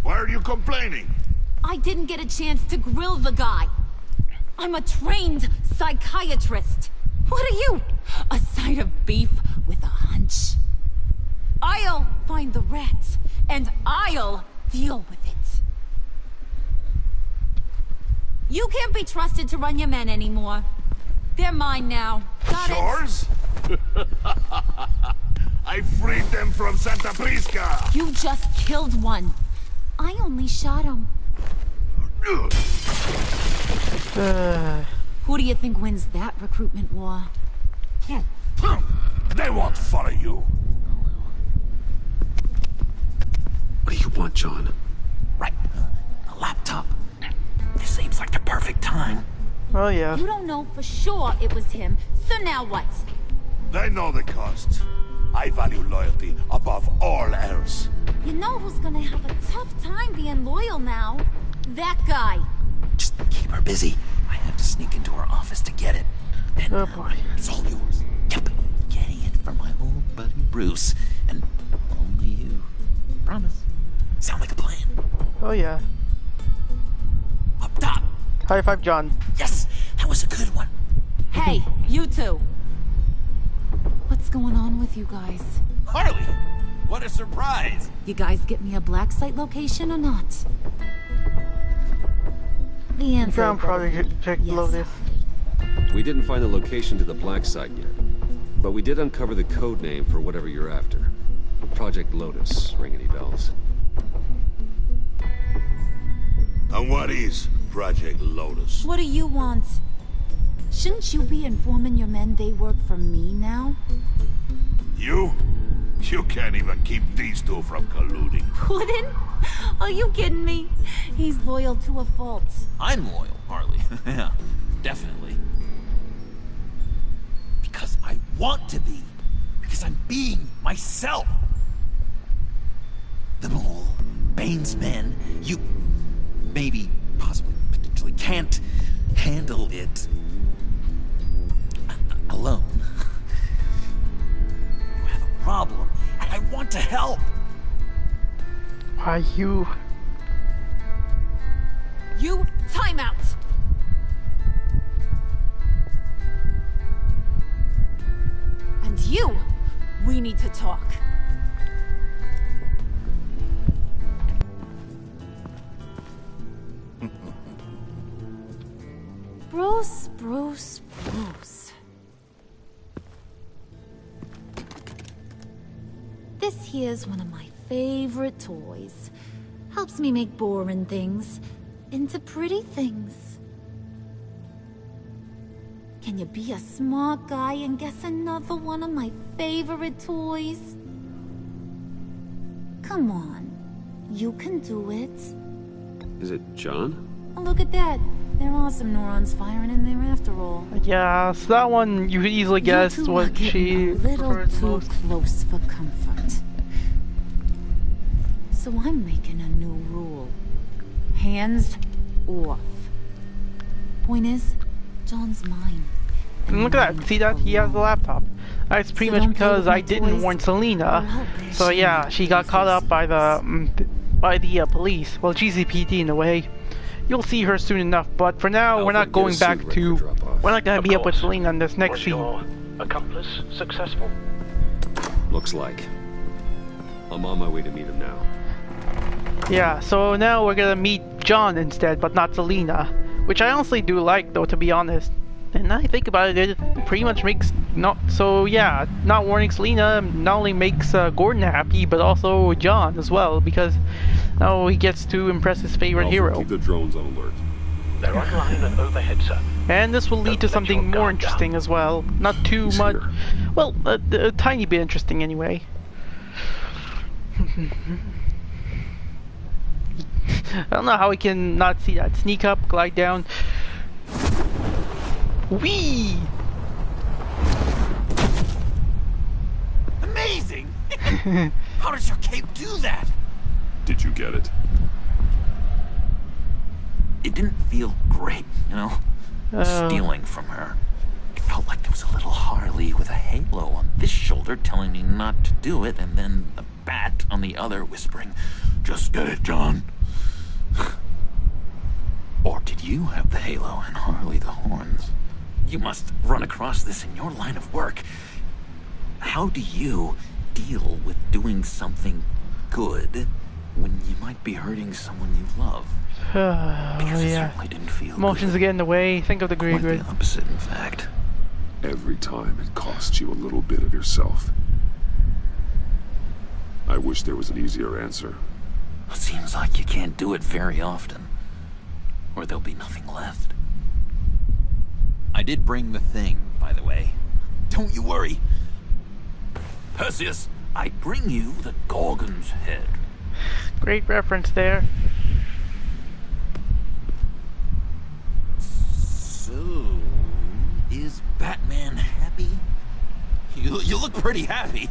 Why are you complaining? I didn't get a chance to grill the guy. I'm a trained psychiatrist. What are you? A side of beef with a hunch? I'll find the rats, and I'll deal with it. You can't be trusted to run your men anymore. They're mine now. Got it? Yours? I freed them from Santa Prisca! You just killed one. I only shot him. Who do you think wins that recruitment war? They won't follow you. What do you want, John? Right. A laptop. This seems like the perfect time. Oh, yeah. You don't know for sure it was him, so now what? They know the cost. I value loyalty above all else. You know who's gonna have a tough time being loyal now? That guy. Just keep her busy. I have to sneak into her office to get it. And oh boy. It's all yours. Yep. Getting it for my old buddy Bruce. And only you. Promise. Sound like a plan? Oh yeah. Up top. High five, John. Yes, that was a good one. Hey, you two. What's going on with you guys? Harley! What a surprise! You guys get me a black site location or not? The answer Ground project Lotus. We didn't find the location to the black site yet, but we did uncover the code name for whatever you're after. Project Lotus. Ring any bells? And what is Project Lotus? What do you want? Shouldn't you be informing your men they work for me now? You? You can't even keep these two from colluding. Wouldn't? Are you kidding me? He's loyal to a fault. I'm loyal, Harley. Yeah, definitely. Because I want to be. Because I'm being myself. The mole, Bane's men, you maybe, possibly, potentially can't handle it alone. You have a problem, and I want to help. Why you? You, time out! And you, we need to talk. Bruce. This here's one of my favorite toys. Helps me make boring things into pretty things. Can you be a smart guy and guess another one of my favorite toys? Come on, you can do it. Is it John? Oh, look at that. There are some neurons firing in there after all. Yeah, so that one you could easily guess what she a little too close for comfort. So I'm making a new rule. Hands off. Point is, John's mine. And look at that, see that? He has a laptop. That's pretty much because I didn't warn Selena. So yeah, she got caught up by the police. Well, GCPD in a way. You'll see her soon enough, but for now, we're not going back to... We're not going to be up with Selena in this next scene. Was your accomplice successful? Looks like. I'm on my way to meet him now. Yeah, so now we're going to meet John instead, but not Selena. Which I honestly do like, though, to be honest. And I think about it, it pretty much makes... So yeah, not warning Selena not only makes Gordon happy, but also John as well, because now he gets to impress his favorite hero. Keep the drones on alert. They're online and overhead, sir. And this will lead to something more interesting as well. Not too much... Well, a tiny bit interesting anyway. I don't know how we can not see that. Sneak up, glide down. Whee! Amazing! How does your cape do that? Did you get it? It didn't feel great, you know? Stealing from her. It felt like there was a little Harley with a halo on this shoulder telling me not to do it, and then the bat on the other whispering, "Just get it, John." Or did you have the halo and Harley the horns? You must run across this in your line of work. How do you deal with doing something good when you might be hurting someone you love? Because it certainly didn't feel Emotions good. get in the way. Think of the great Quite the opposite, in fact. Every time it costs you a little bit of yourself. I wish there was an easier answer. It seems like you can't do it very often, or there'll be nothing left. I did bring the thing, by the way. Don't you worry. Perseus, I bring you the Gorgon's head. Great reference there. So, is Batman happy? You look pretty happy.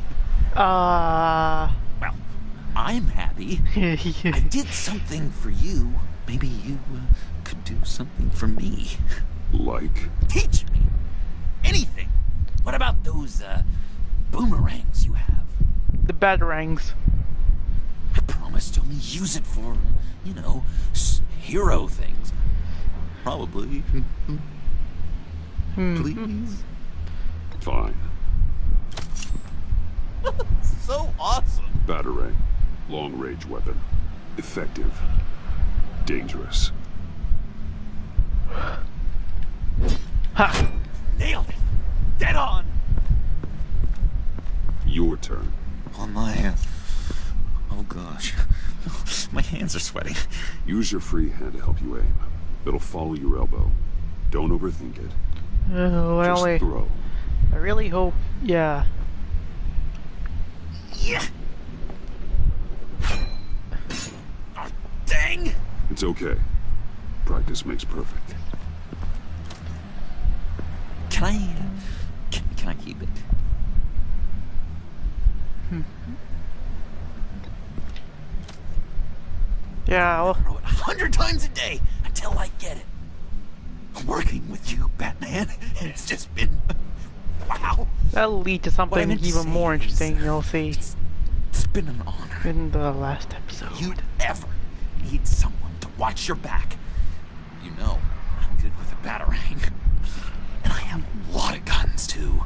Well, I'm happy. I did something for you. Maybe you could do something for me. Like? Teach me. Anything. What about those boomerangs you have? The batarangs. I promise to only use it for, you know, hero things. Probably. Please? Fine. So awesome. Batarang. Long-range weapon. Effective. Dangerous. Ha! Nailed it. Dead on. Your turn. On my... Oh gosh. My hands are sweating. Use your free hand to help you aim. It'll follow your elbow. Don't overthink it. Just throw. I really hope... Yeah. Yeah. Oh, dang. It's okay. Practice makes perfect. Can I keep it? Yeah, I'll throw it 100 times a day until I get it. Working with you, Batman, it's just been... Wow. That'll lead to something even more interesting, you'll see. It's been an honor. In the last episode. If you'd ever need someone to watch your back, you know I'm good with a batarang. And I have a lot of guns, too,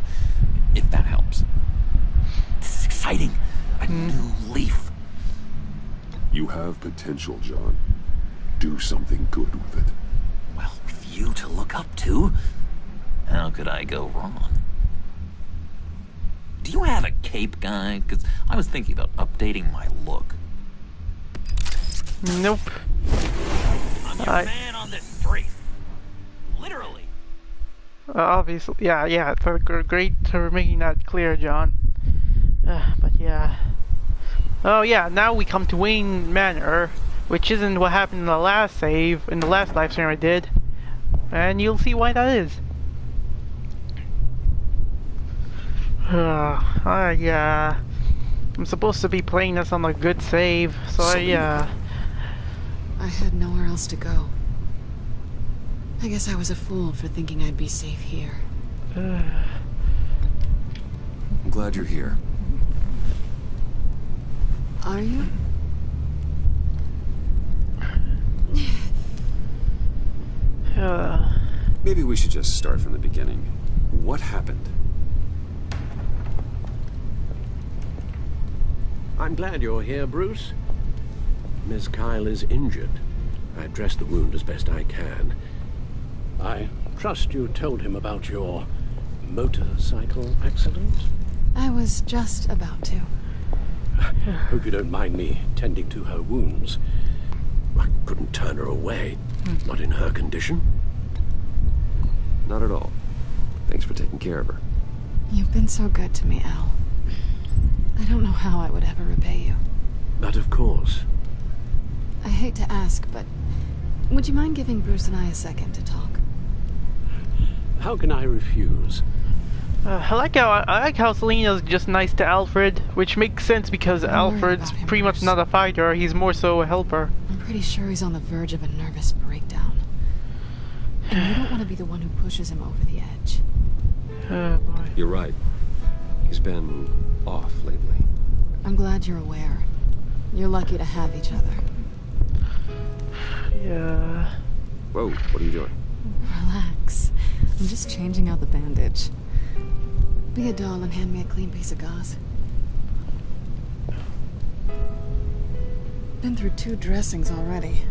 if that helps. This is exciting. A new leaf. You have potential, John. Do something good with it. Well, with you to look up to, how could I go wrong? Do you have a cape, guy? Because I was thinking about updating my look. Nope. I'm your man on this street. Literally. Obviously, yeah, for great for making that clear, John. But yeah. Oh yeah, now we come to Wayne Manor, which isn't what happened in the last save, in the last live stream I did. And you'll see why that is. Yeah. I'm supposed to be playing this on a good save, so yeah. I had nowhere else to go. I guess I was a fool for thinking I'd be safe here. I'm glad you're here. Are you? Maybe we should just start from the beginning. What happened? I'm glad you're here, Bruce. Miss Kyle is injured. I've dressed the wound as best I can. I trust you told him about your motorcycle accident? I was just about to. Hope you don't mind me tending to her wounds. I couldn't turn her away, not in her condition. Not at all. Thanks for taking care of her. You've been so good to me, Al. I don't know how I would ever repay you. But of course. I hate to ask, but would you mind giving Bruce and I a second to talk? How can I refuse? I like how Selena's just nice to Alfred, which makes sense because Alfred's pretty much not a fighter, he's more so a helper. I'm pretty sure he's on the verge of a nervous breakdown. And you don't want to be the one who pushes him over the edge. Oh boy. You're right. He's been off lately. I'm glad you're aware. You're lucky to have each other. Yeah. Whoa, what are you doing? Relax. I'm just changing out the bandage. Be a doll and hand me a clean piece of gauze. Been through 2 dressings already.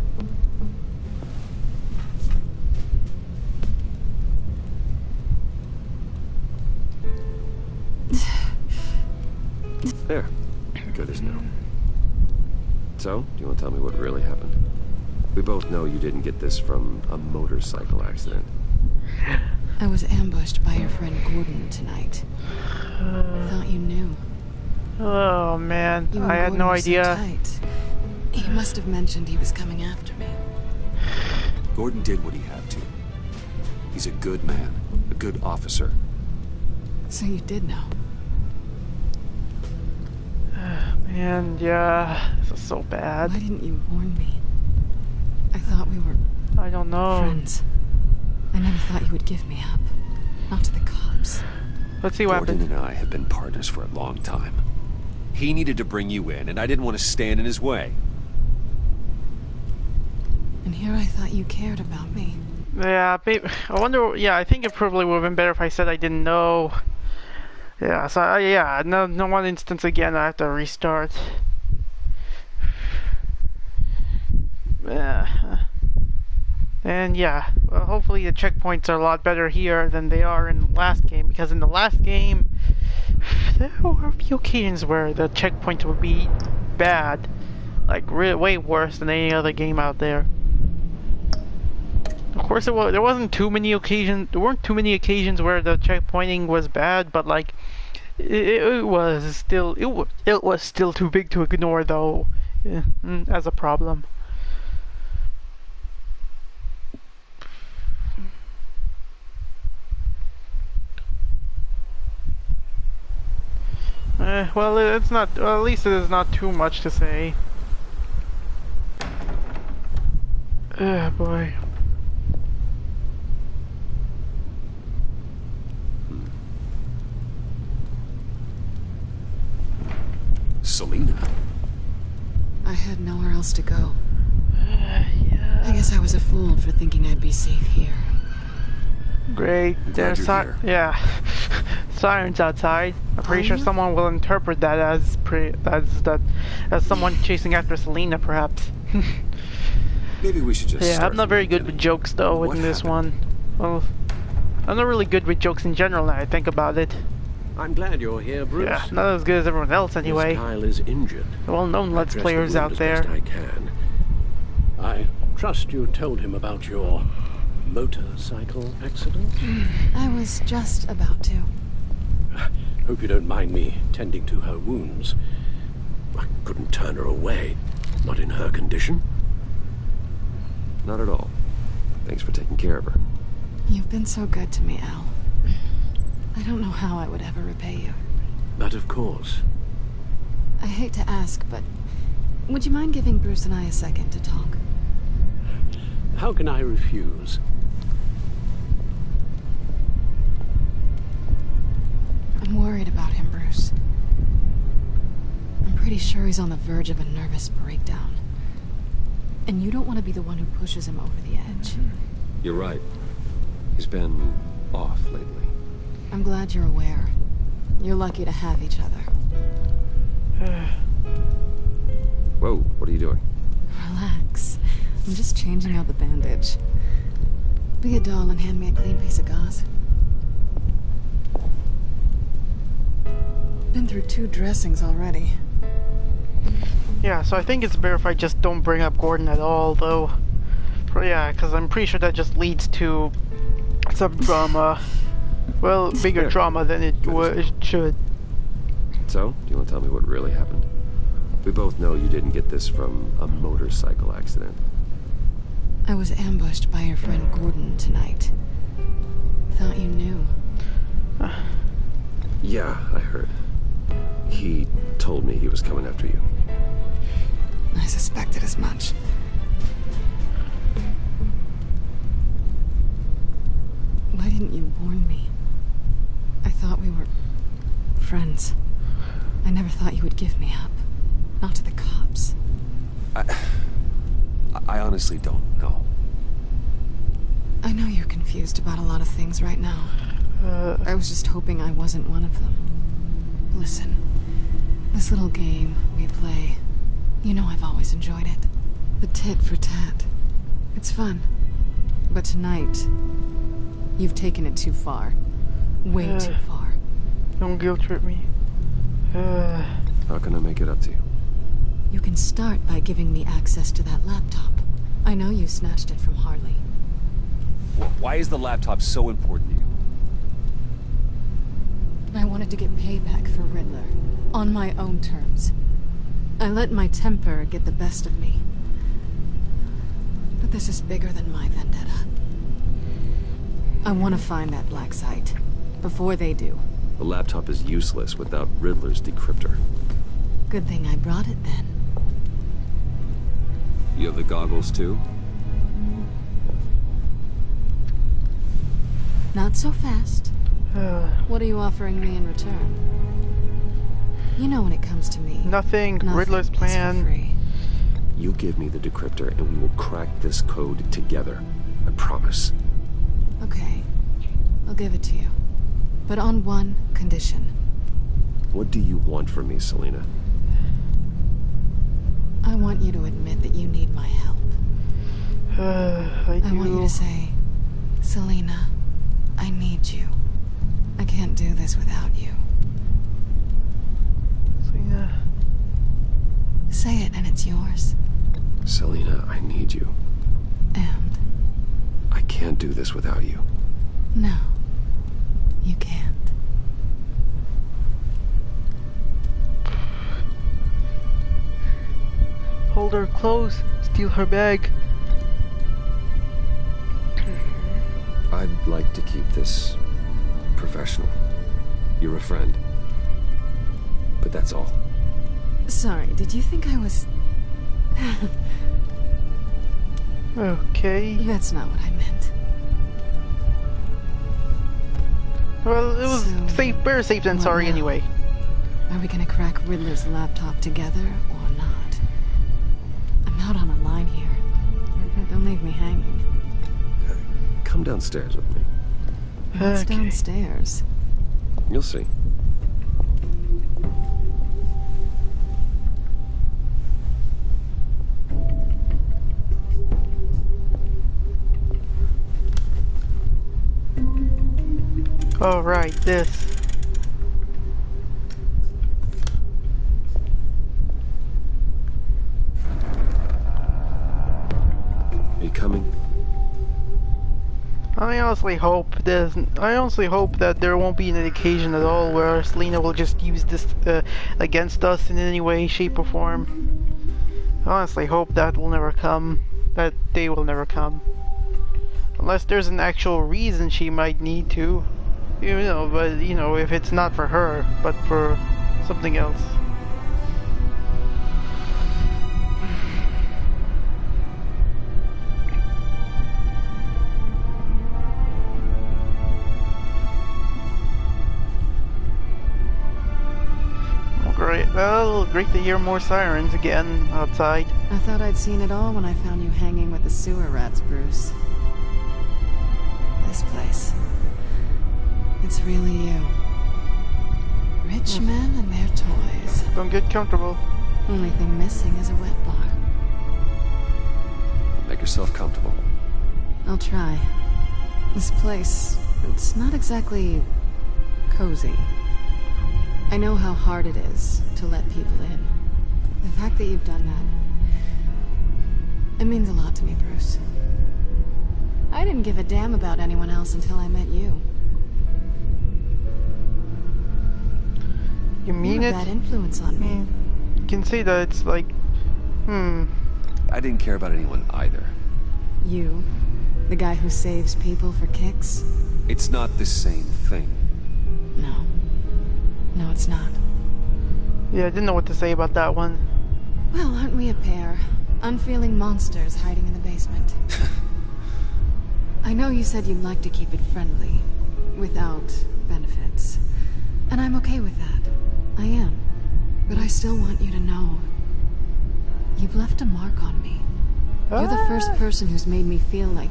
There. Good as new. So, do you want to tell me what really happened? We both know you didn't get this from a motorcycle accident. I was ambushed by your friend Gordon tonight. Thought you knew. Oh man, You I had and no Gordon were so idea. tight. He must have mentioned he was coming after me. Gordon did what he had to. He's a good man, a good officer. So you did know. And yeah, this is so bad. Why didn't you warn me? I thought we were... I don't know. Friends. I never thought you would give me up. Not to the cops. Let's see what Gordon happens. and I have been partners for a long time. He needed to bring you in, and I didn't want to stand in his way. And here I thought you cared about me. Yeah, babe, I wonder. Yeah, I think it probably would have been better if I said I didn't know. Yeah, so yeah, no one instance again. I have to restart. Yeah. And yeah, well, hopefully the checkpoints are a lot better here than they are in the last game, because in the last game, there were a few occasions where the checkpoints would be bad. Like, way worse than any other game out there. Of course, there weren't too many occasions where the checkpointing was bad, but like, it was still too big to ignore, though, as a problem. Well, it's not. Well, at least it is not too much to say. Boy. Selina. I had nowhere else to go. Yeah. I guess I was a fool for thinking I'd be safe here. Great. There's yeah. Sirens outside. I'm pretty sure someone will interpret that as someone chasing after Selina, perhaps. Maybe we should just. Yeah, I'm not very good with jokes though in this one. Well, I'm not really good with jokes in general now I think about it. I'm glad you're here, Bruce. Yeah, not as good as everyone else anyway. Miss Kyle is injured. Well-known Let's Players out there. I can. I trust you told him about your motorcycle accident? I was just about to. Hope you don't mind me tending to her wounds. I couldn't turn her away. Not in her condition. Not at all. Thanks for taking care of her. You've been so good to me, Al. I don't know how I would ever repay you. But of course. I hate to ask, but would you mind giving Bruce and I a second to talk? How can I refuse? I'm worried about him, Bruce. I'm pretty sure he's on the verge of a nervous breakdown. And you don't want to be the one who pushes him over the edge. You're right. He's been off lately. I'm glad you're aware. You're lucky to have each other. Whoa, what are you doing? Relax. I'm just changing out the bandage. Be a doll and hand me a clean piece of gauze. Been through 2 dressings already. Yeah, so I think it's better if I just don't bring up Gordon at all, though. Yeah, because I'm pretty sure that just leads to some drama. Well, bigger drama than it should. So, do you want to tell me what really happened? We both know you didn't get this from a motorcycle accident. I was ambushed by your friend Gordon tonight. Thought you knew. Yeah, I heard. He told me he was coming after you. I suspected as much. Why didn't you warn me? I thought we were friends. I never thought you would give me up. Not to the cops. I honestly don't know. I know you're confused about a lot of things right now. I was just hoping I wasn't one of them. Listen, this little game we play, you know I've always enjoyed it. The tit for tat. It's fun. But tonight, you've taken it too far. Way too far. Don't guilt trip me. How can I make it up to you? You can start by giving me access to that laptop. I know you snatched it from Harley. Why is the laptop so important to you? I wanted to get payback for Riddler. On my own terms. I let my temper get the best of me. But this is bigger than my vendetta. I want to find that black site. Before they do. The laptop is useless without Riddler's decryptor. Good thing I brought it then. You have the goggles too? Not so fast. What are you offering me in return? You know when it comes to me. Nothing. Riddler's plan. Free. You give me the decryptor and we will crack this code together. I promise. Okay. I'll give it to you. But on one condition. What do you want from me, Selina? I want you to admit that you need my help. I want you to say, Selina, I need you. I can't do this without you. Selina. Say it and it's yours. Selina, I need you. And? I can't do this without you. No. You can't. Hold her close. Steal her bag. I'd like to keep this professional. You're a friend. But that's all. Sorry, did you think I was... Okay. That's not what I meant. Well, it was safe, better safe than sorry now? anyway. Are we gonna crack Riddler's laptop together or not? I'm out on a line here. Don't leave me hanging. Come downstairs with me. What's downstairs? You'll see. All right, this. Are you coming? I honestly hope that there won't be an occasion at all where Selina will just use this against us in any way, shape, or form. I honestly hope that will never come. That day will never come. Unless there's an actual reason she might need to. You know, but you know, if it's not for her, but for something else. Great. Well, great to hear more sirens again outside. I thought I'd seen it all when I found you hanging with the sewer rats, Bruce. This place. It's really you. Rich men and their toys. Don't get comfortable. Only thing missing is a wet bar. Make yourself comfortable. I'll try. This place, it's not exactly cozy. I know how hard it is to let people in. The fact that you've done that, it means a lot to me, Bruce. I didn't give a damn about anyone else until I met you. You mean You're it? a bad influence on me. You can say that it's like, I didn't care about anyone either. You? The guy who saves people for kicks? It's not the same thing. No. No, it's not. Yeah, I didn't know what to say about that one. Well, aren't we a pair? Unfeeling monsters hiding in the basement. I know you said you'd like to keep it friendly, without benefits. And I'm okay with that. I am. But I still want you to know. You've left a mark on me. You're the first person who's made me feel like...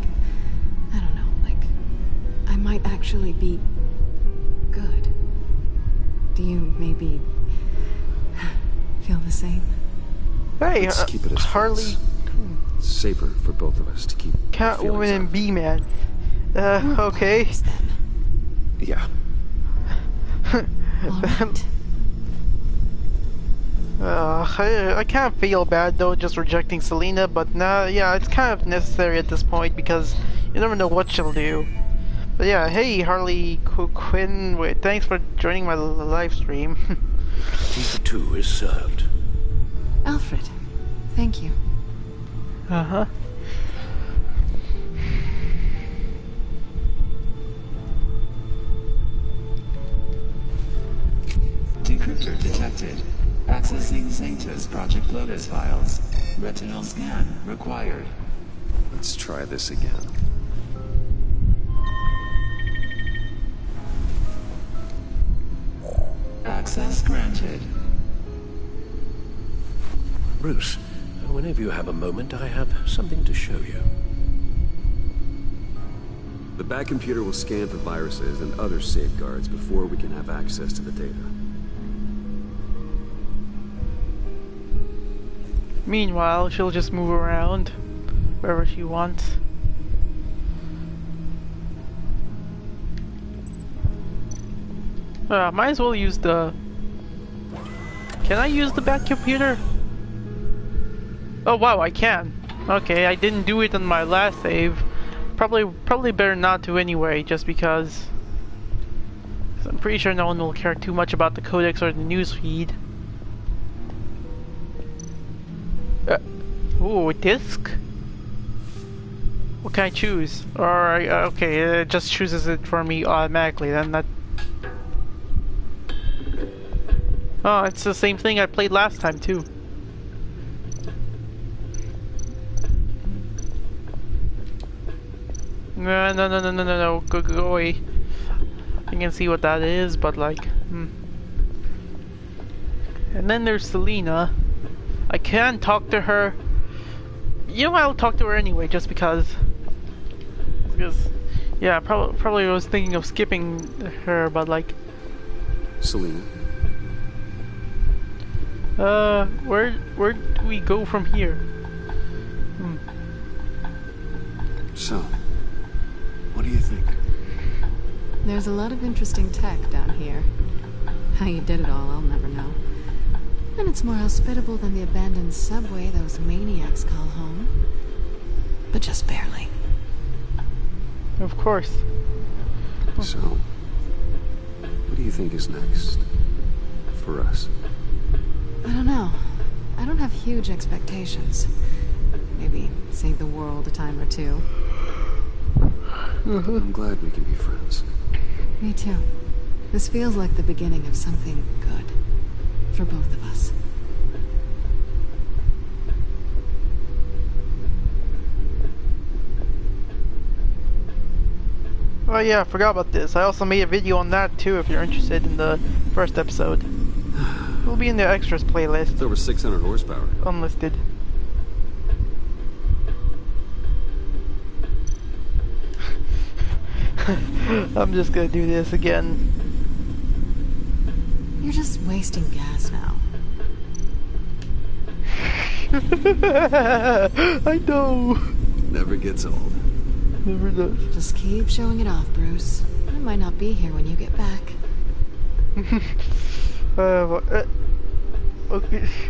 I don't know, like... I might actually be... good. Do you maybe... feel the same? Hey, let's keep it as Harley... friends. It's safer for both of us to keep Catwoman and B-Man. Okay. Yeah. I can't feel bad though, just rejecting Selina, but yeah, it's kind of necessary at this point because you never know what she'll do. But yeah, hey Harley Quinn, thanks for joining my live stream. Keeper 2 is served. Alfred, thank you. Uh-huh. Decryptor detected. Accessing Sanctus Project Lotus files. Retinal scan required. Let's try this again. Access granted. Bruce, whenever you have a moment, I have something to show you. The back computer will scan for viruses and other safeguards before we can have access to the data. Meanwhile, she'll just move around wherever she wants. Might as well use the... Can I use the back computer? Oh wow, I can. Okay, I didn't do it on my last save. Probably better not to anyway, just because I'm pretty sure no one will care too much about the codex or the news feed. Ooh, a disc? What can I choose? Or okay, it just chooses it for me automatically. Then that. Oh, it's the same thing I played last time too. No, go away. I can see what that is, but like, And then there's Selena. I can talk to her. You know, I'll talk to her anyway, just because. Yeah, probably was thinking of skipping her, but like. Selena. Where do we go from here? So, what do you think? There's a lot of interesting tech down here. How you did it all, I'll never know. And it's more hospitable than the abandoned subway those maniacs call home. But just barely. Of course. So, what do you think is next? For us? I don't know. I don't have huge expectations. Maybe save the world a time or two. I'm glad we can be friends. Me too. This feels like the beginning of something good. For both of us. Oh yeah, I forgot about this. I also made a video on that too if you're interested in the first episode. It'll be in the extras playlist. It's over 600 horsepower. Unlisted. I'm just gonna do this again. You're just wasting gas now. I know. Never gets old. Never does. Just keep showing it off, Bruce. I might not be here when you get back.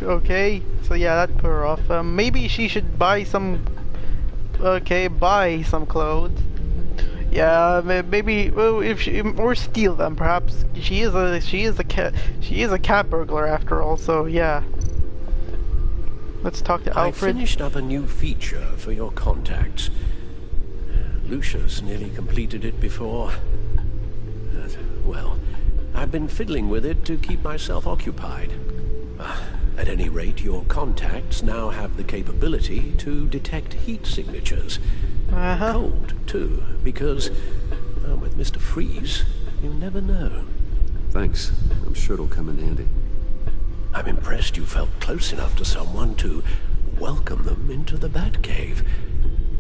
Okay. So yeah, that put her off. Maybe she should buy some. Okay, buy some clothes. Yeah, maybe. Well, if she, or steal them, perhaps. She is a cat burglar after all. So yeah. Let's talk to Alfred. I finished up a new feature for your contacts. Lucius nearly completed it before. Well, I've been fiddling with it to keep myself occupied. At any rate, your contacts now have the capability to detect heat signatures. Cold, too, because with Mr. Freeze, you never know. Thanks. I'm sure it'll come in handy. I'm impressed you felt close enough to someone to welcome them into the Batcave.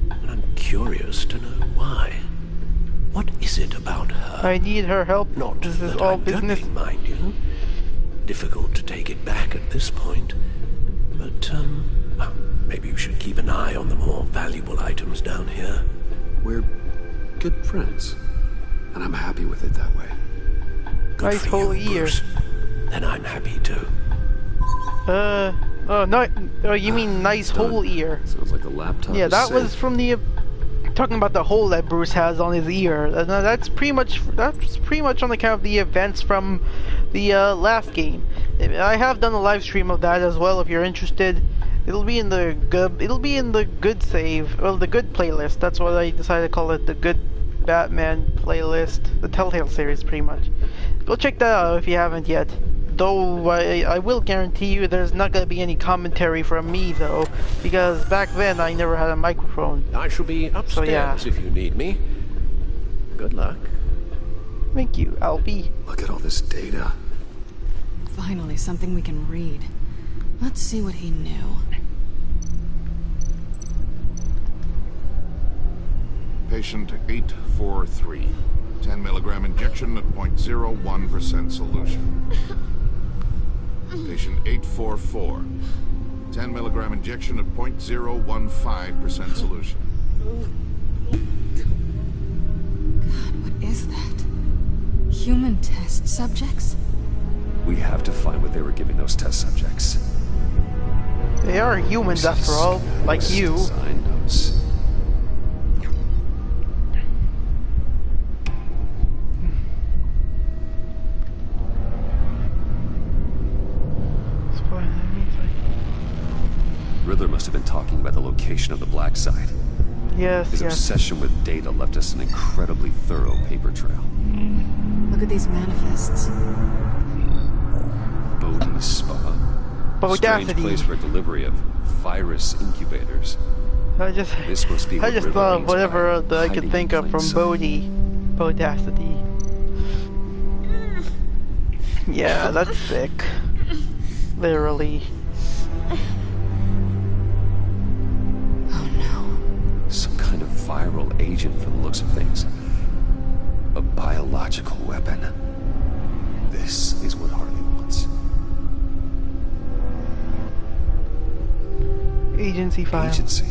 And I'm curious to know why. What is it about her? I need her help. Not this is that all I'm business. Judging, mind you. Difficult to take it back at this point. But, maybe you should keep an eye on the more valuable items down here. We're good friends. And I'm happy with it that way. Good nice for whole you, ear. Bruce. Then I'm happy too. Oh no, oh you mean nice whole ear. Sounds like the laptop. Yeah, is that safe. was from the talking about the hole that Bruce has on his ear. That's pretty much on account of the events from the last game. I have done a live stream of that as well if you're interested. It'll be in the good save, well, the good playlist. That's what I decided to call it, the good Batman playlist, the Telltale series pretty much. Go check that out if you haven't yet. Though I will guarantee you there's not going to be any commentary from me, though, because back then I never had a microphone. I shall be upstairs so, yeah. if you need me. Good luck. Thank you, Albie. Look at all this data. Finally, something we can read. Let's see what he knew. Patient 843. 10 milligram injection at 0.01% solution. Patient 844. 10 milligram injection at 0.015% solution. God, what is that? Human test subjects? We have to find what they were giving those test subjects. They are humans after all, like you. Design notes. Riddler must have been talking about the location of the black site. Yes, His obsession with data left us an incredibly thorough paper trail. Look at these manifests. Bodhi Spa. Strange place for delivery of virus incubators. This must be I just thought of whatever I could think of from Bodhi. Bodacity. Yeah, that's sick. Literally. Some kind of viral agent from the looks of things. A biological weapon. This is what Harley wants. Agency file. Agency.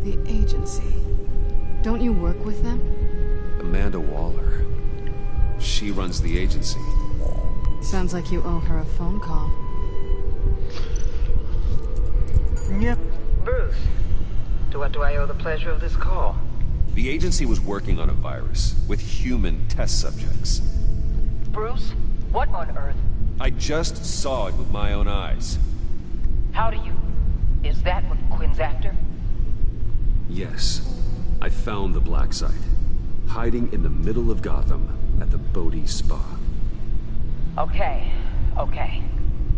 The agency. Don't you work with them? Amanda Waller. She runs the agency. Sounds like you owe her a phone call. Yep. Bruce. To what do I owe the pleasure of this call? The agency was working on a virus with human test subjects. Bruce? What on earth? I just saw it with my own eyes. How do you... Is that what Quinn's after? Yes. I found the black site. Hiding in the middle of Gotham at the Bodhi Spa. Okay.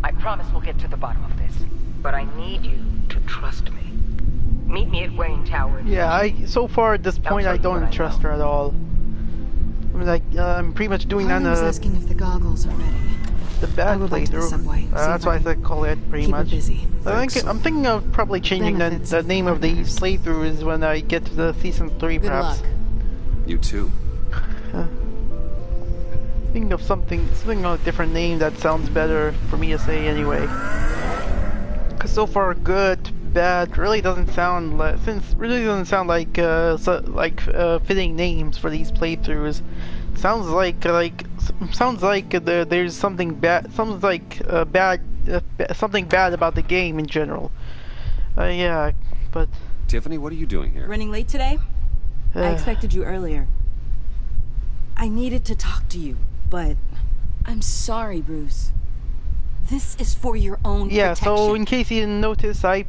I promise we'll get to the bottom of this. But I need you to trust me. Meet me at Wayne Tower. Yeah, so far at this point I don't trust her at all. I mean, I'm pretty much doing that. Asking if the goggles are ready. The bad playthrough. That's why I call it pretty much. Busy. I'm thinking of probably changing the name of these playthroughs when I get to the season 3, perhaps. Good luck. You too. Think of something of a different name that sounds better for me to say anyway. Cause so far, good, bad really doesn't sound like fitting names for these playthroughs. Sounds like there's something bad. Sounds like something bad about the game in general. Yeah, but Tiffany, what are you doing here? Running late today? I expected you earlier. I needed to talk to you, but I'm sorry, Bruce. This is for your own protection. So in case you didn't notice, in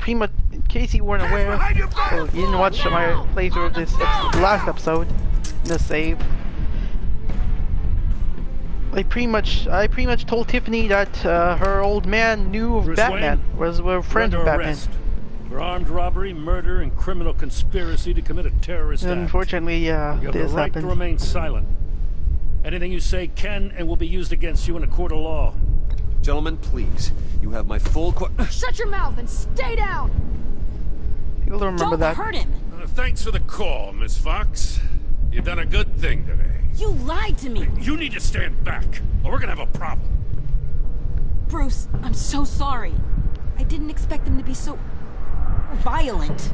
case you weren't aware, or you didn't watch my playthrough of this last episode, the save, I pretty much told Tiffany that her old man knew of Bruce Batman, was a friend of Batman. Arrest for armed robbery, murder, and criminal conspiracy to commit a terrorist act. Unfortunately, yeah, You have the right happened. to remain silent. Anything you say can and will be used against you in a court of law. Gentlemen, please. You have my full Shut your mouth and stay down! People don't remember that. Don't hurt him! Thanks for the call, Miss Fox. You've done a good thing today. You lied to me! You need to stand back, or we're gonna have a problem. Bruce, I'm so sorry. I didn't expect them to be so... violent.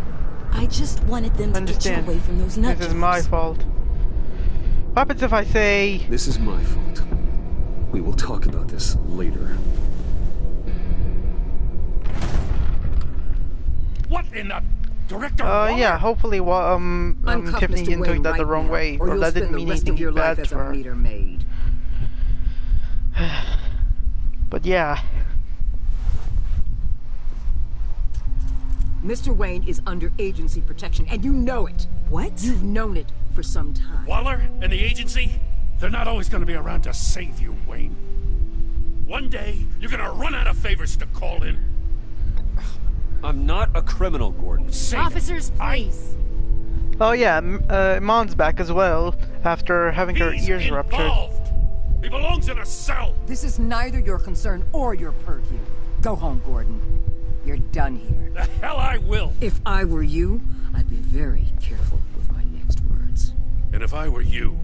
I just wanted them to get you away from those nut This is my fault. What happens if I say... This is my fault. We will talk about this later. What in the... Director yeah, hopefully, Tiffany didn't take that the wrong way, or that didn't mean anything bad to her. But yeah. Mr. Wayne is under agency protection, and you know it. What? You've known it for some time. Waller and the agency? They're not always going to be around to save you, Wayne. One day, you're gonna run out of favors to call in. I'm not a criminal, Gordon. Officers, please. Oh yeah, Iman's back as well, after having her ears ruptured. He belongs in a cell! This is neither your concern or your purview. Go home, Gordon. You're done here. The hell I will! If I were you, I'd be very careful with my next words. And if I were you,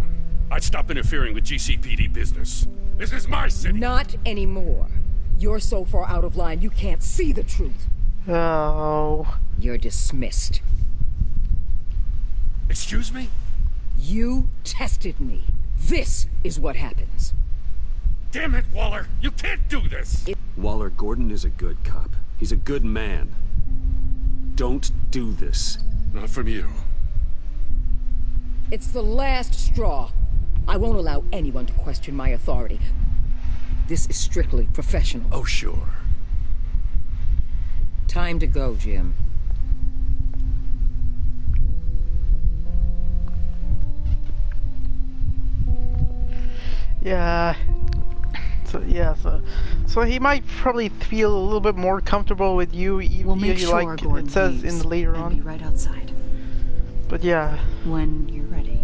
I'd stop interfering with GCPD business. This is my city! Not anymore. You're so far out of line you can't see the truth. Oh. You're dismissed. Excuse me? You tested me. This is what happens. Damn it, Waller! You can't do this! Waller, Gordon is a good cop. He's a good man. Don't do this. Not from you. It's the last straw. I won't allow anyone to question my authority. This is strictly professional. Oh, sure. Time to go, Jim. Yeah. So he might probably feel a little bit more comfortable with you. We'll make sure like Gordon it says leaves in the later and on. be right outside. But yeah. When you're ready.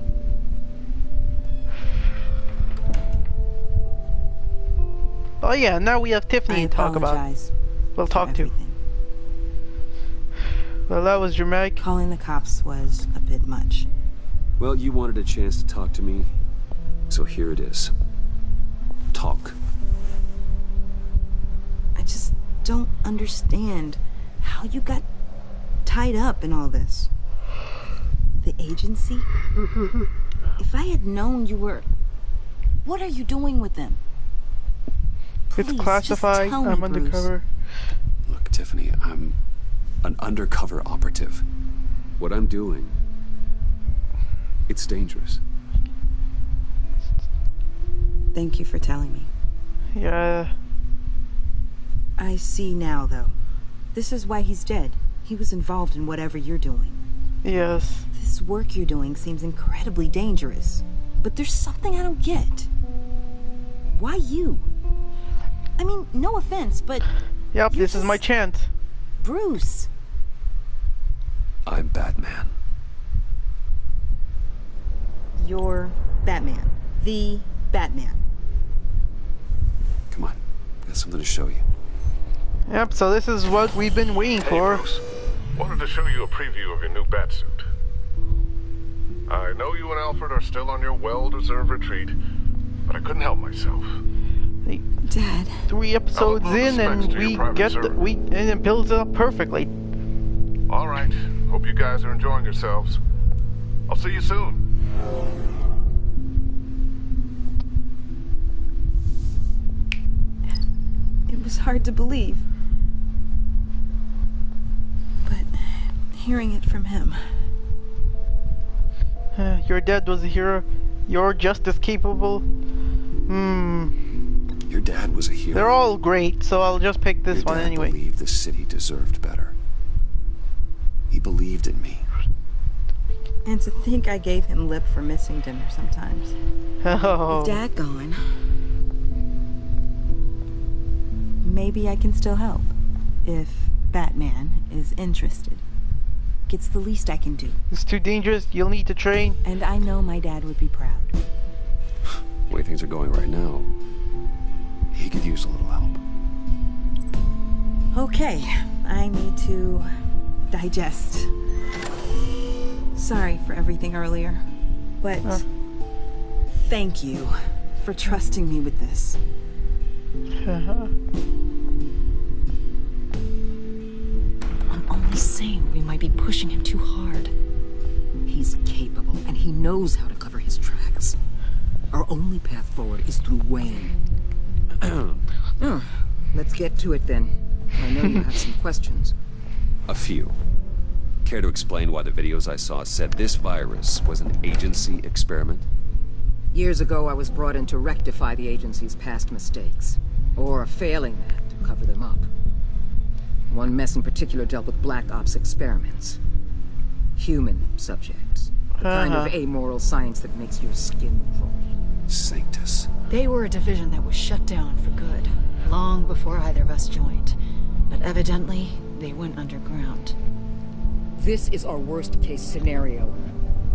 Oh yeah, now we have Tiffany to talk about. We'll talk to. Well, that was dramatic. Calling the cops was a bit much. Well, you wanted a chance to talk to me, so here it is. Talk. I just don't understand how you got tied up in all this. The agency? If I had known you were... What are you doing with them? Please, It's classified. just tell me, I'm Bruce. undercover. Look, Tiffany, I'm an undercover operative. What I'm doing, it's dangerous. Thank you for telling me. Yeah. I see now, though. This is why he's dead. He was involved in whatever you're doing. Yes. This work you're doing seems incredibly dangerous. But there's something I don't get. Why you? I mean, no offense, but... Yep, this is my chance. Bruce. I'm Batman. You're Batman. The Batman. Come on, got something to show you. Yep, so this is what we've been waiting for. Bruce, wanted to show you a preview of your new batsuit. I know you and Alfred are still on your well-deserved retreat, but I couldn't help myself. Dad. 3 episodes in, and and it builds up perfectly. All right. Hope you guys are enjoying yourselves. I'll see you soon. It was hard to believe. But hearing it from him... Your dad was a hero. You're just as capable. Your dad was a hero. They're all great, so I'll just pick this Your one dad anyway. believed the city deserved better. He believed in me. And to think I gave him lip for missing dinner sometimes. Oh. With Dad gone, maybe I can still help. If Batman is interested. It's the least I can do. It's too dangerous. You'll need to train. And I know my dad would be proud. The way things are going right now, he could use a little help. Okay, I need to digest. Sorry for everything earlier, but thank you for trusting me with this. I'm only saying we might be pushing him too hard. He's capable, and he knows how to cover his tracks. Our only path forward is through Wayne. Let's get to it then. I know you have some questions. A few. Care to explain why the videos I saw said this virus was an agency experiment? Years ago, I was brought in to rectify the agency's past mistakes. Or failing that, to cover them up. One mess in particular dealt with Black Ops experiments. Human subjects. The kind of amoral science that makes your skin crawl. Sanctus. They were a division that was shut down for good, long before either of us joined. But evidently, they went underground. This is our worst-case scenario.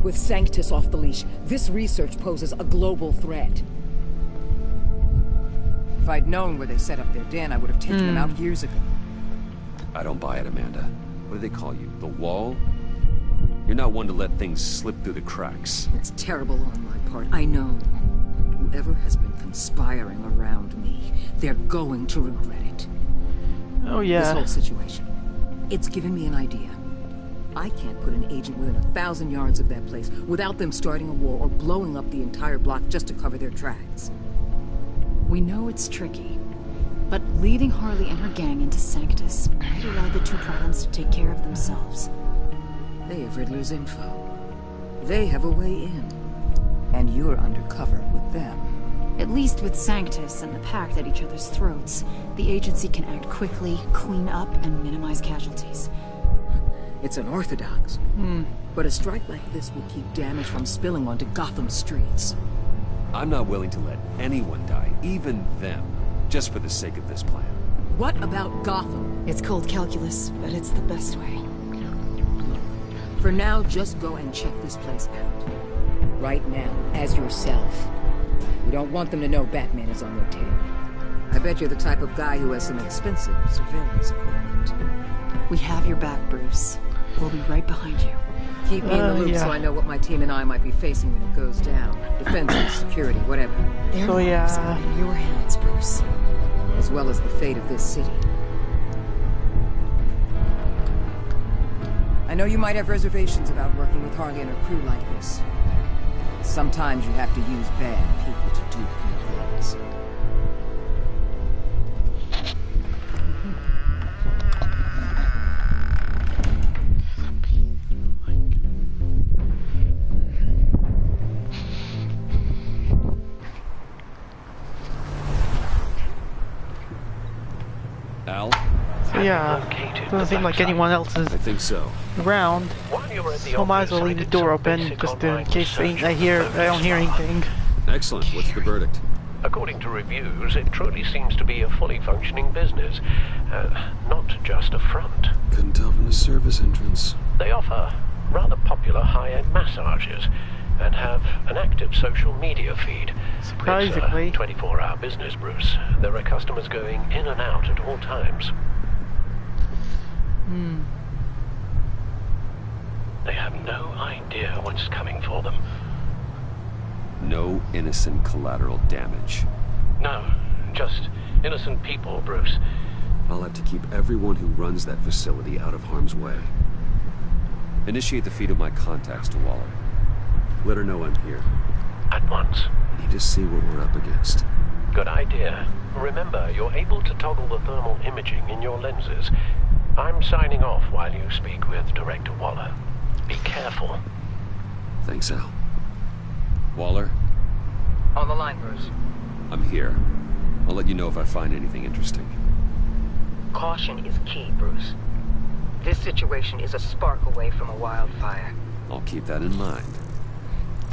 With Sanctus off the leash, this research poses a global threat. If I'd known where they set up their den, I would have taken them out years ago. I don't buy it, Amanda. What do they call you? The Wall? You're not one to let things slip through the cracks. It's terrible on my part, I know. Whoever has been conspiring around me, they're going to regret it. Oh yeah. This whole situation, it's given me an idea. I can't put an agent within 1,000 yards of that place without them starting a war or blowing up the entire block just to cover their tracks. We know it's tricky, but leading Harley and her gang into Sanctus might allow the two problems to take care of themselves. They have Riddler's info. They have a way in. And you're undercover with them. At least with Sanctus and the Pact at each other's throats, the agency can act quickly, clean up, and minimize casualties. It's unorthodox. But a strike like this will keep damage from spilling onto Gotham streets. I'm not willing to let anyone die, even them, just for the sake of this plan. What about Gotham? It's cold calculus, but it's the best way. For now, just go and check this place out. Right now, as yourself. You don't want them to know Batman is on your tail. I bet you're the type of guy who has some expensive surveillance equipment. We have your back, Bruce. We'll be right behind you. Keep me in the loop so I know what my team and I might be facing when it goes down. Defenses, security, whatever. Their lives are in your hands, Bruce. As well as the fate of this city. I know you might have reservations about working with Harley and her crew like this. Sometimes you have to use bad people to do good things. Al? So yeah, doesn't seem like anyone else is I think so. around. So might as well leave the door open just in case I don't hear anything. Excellent. What's the verdict? According to reviews, it truly seems to be a fully functioning business, not just a front. Couldn't tell from the service entrance. They offer rather popular high-end massages and have an active social media feed. Surprisingly. It's a 24-hour business, Bruce. There are customers going in and out at all times. They have no idea what's coming for them. No innocent collateral damage. No, just innocent people, Bruce. I'll have to keep everyone who runs that facility out of harm's way. Initiate the feed of my contacts to Waller. Let her know I'm here. At once. I need to see what we're up against. Good idea. Remember, you're able to toggle the thermal imaging in your lenses. I'm signing off while you speak with Director Waller. Be careful. Thanks, Al. Waller? On the line, Bruce. I'm here. I'll let you know if I find anything interesting. Caution is key, Bruce. This situation is a spark away from a wildfire. I'll keep that in mind.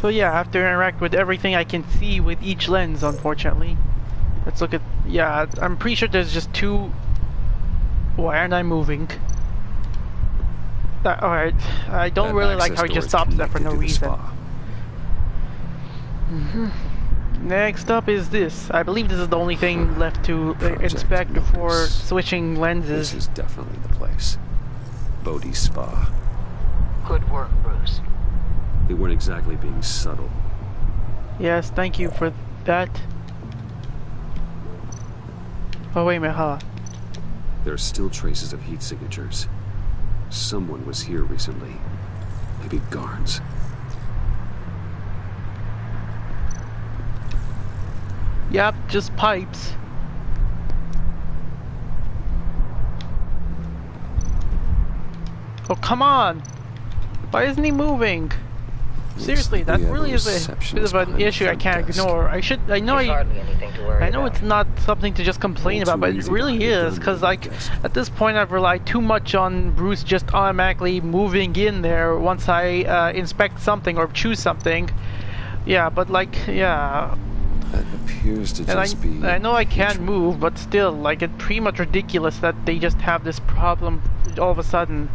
So yeah, I have to interact with everything I can see with each lens, unfortunately. Let's look at... yeah, I'm pretty sure there's just two... Why aren't I moving? Alright, I don't really like how it just stops there for no reason. Next up is this. I believe this is the only thing left to inspect before switching lenses. This is definitely the place. Bodhi Spa. Good work, Bruce. They weren't exactly being subtle. Yes, thank you for that. Oh wait a minute, huh? There are still traces of heat signatures. Someone was here recently. Maybe guards. Yep, just pipes. Oh, come on! Why isn't he moving? Seriously, that really is a bit of an issue I can't ignore. I know it's not something to just complain about, but it really is, because like at this point I've relied too much on Bruce just automatically moving in there once I inspect something or choose something. Yeah, but like, yeah, That appears to just be... I know I can't move, but still, like, it's pretty much ridiculous that they just have this problem all of a sudden.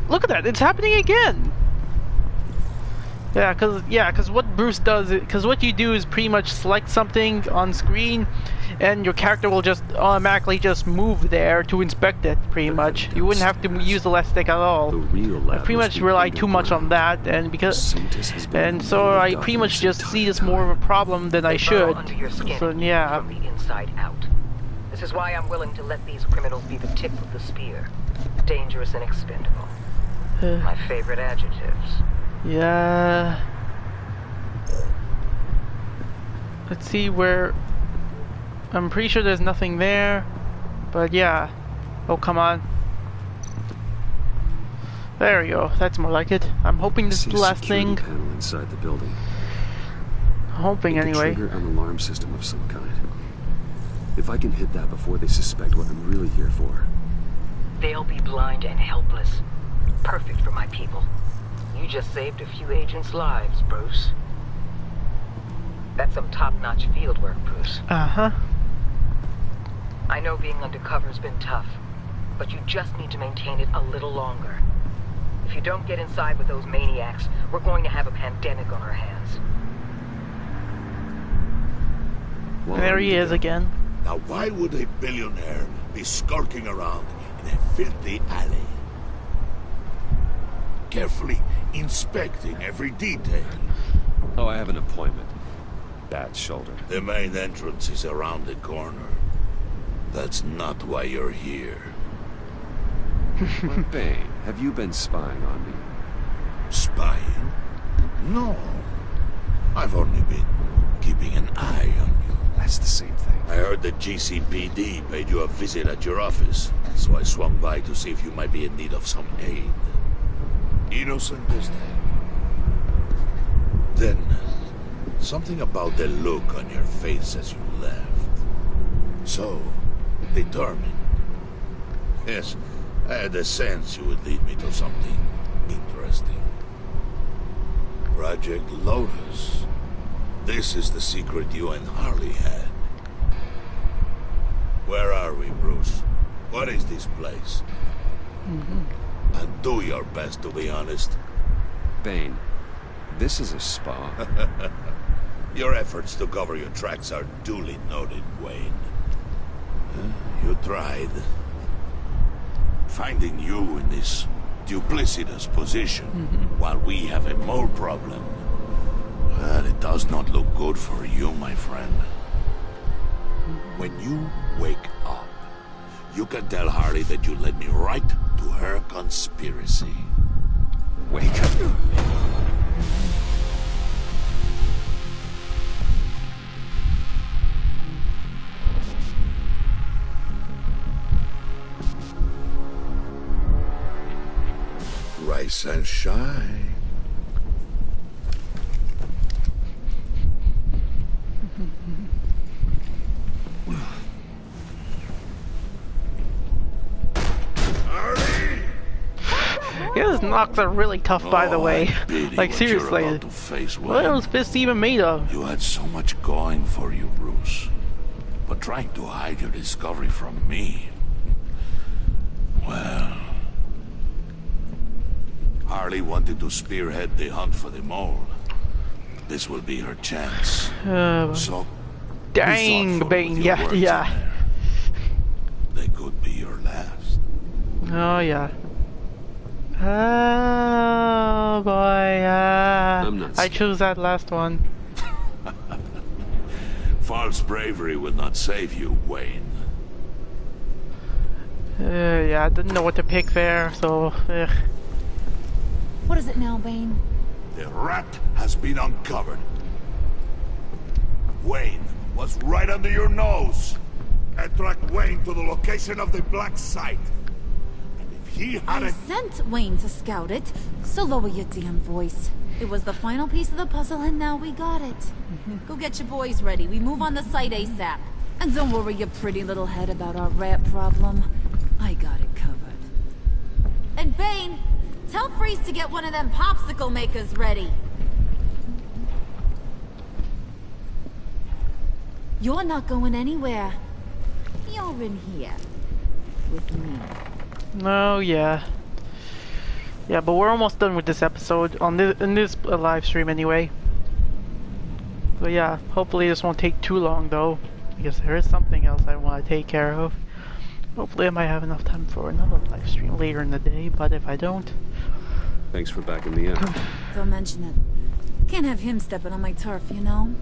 Look at that, it's happening again! Yeah, cause what Bruce does, cause what you do is pretty much select something on screen, and your character will just automatically just move there to inspect it. Pretty much, you wouldn't have to use the left stick at all. I pretty much rely too much on that, and so I pretty much just see this more of a problem than I should. So yeah. From the inside out. This is why I'm willing to let these criminals be the tip of the spear. Dangerous and expendable. My favorite adjectives. Yeah. Let's see where... I'm pretty sure there's nothing there. But yeah. Oh, come on. There we go. That's more like it. I'm hoping this is the last thing. Panel inside the building. Hoping anyway. Trigger an alarm system of some kind. If I can hit that before they suspect what I'm really here for. They'll be blind and helpless. Perfect for my people. You just saved a few agents' lives, Bruce. That's some top-notch field work, Bruce. Uh-huh. I know being undercover's been tough, but you just need to maintain it a little longer. If you don't get inside with those maniacs, we're going to have a pandemic on our hands. Well, there he is again. Now why would a billionaire be skulking around in a filthy alley? Carefully inspecting every detail. Oh, I have an appointment. Bad shoulder. The main entrance is around the corner. That's not why you're here. Well, Bane, have you been spying on me? Spying? No. I've only been keeping an eye on you. That's the same thing. I heard the GCPD paid you a visit at your office, so I swung by to see if you might be in need of some aid. Innocent as that. Then, something about the look on your face as you left. So, determined. Yes, I had a sense you would lead me to something interesting. Project Lotus. This is the secret you and Harley had. Where are we, Bruce? What is this place? And do your best to be honest. Bane, this is a spa. Your efforts to cover your tracks are duly noted, Wayne. You tried. Finding you in this duplicitous position while we have a mole problem. Well, it does not look good for you, my friend. When you wake up, you can tell Harley that you led me right to her conspiracy. Wake up. Rise and shine. His knocks are really tough, by the way. Like, seriously. What are those fists even made of? You had so much going for you, Bruce. But trying to hide your discovery from me... Well... Harley wanted to spearhead the hunt for the mole. This will be her chance. So... Dang, Bane, yeah. They could be your last. Oh, yeah. Oh, boy, I choose that last one. False bravery will not save you, Wayne. Yeah, I didn't know what to pick there, so... What is it now, Bane? The rat has been uncovered. Wayne was right under your nose. I tracked Wayne to the location of the black site. I sent Wayne to scout it, so lower your damn voice. It was the final piece of the puzzle, and now we got it. Go get your boys ready. We move on the site ASAP. And don't worry your pretty little head about our rat problem. I got it covered. And Bane, tell Freeze to get one of them popsicle makers ready. You're not going anywhere. You're in here. With me. No, yeah. Yeah, but we're almost done with this episode on this in this live stream anyway. So yeah, hopefully this won't take too long though, because there is something else I want to take care of. Hopefully I might have enough time for another live stream later in the day, but if I don't... Thanks for backing me up. Don't mention it. Can't have him stepping on my turf, you know?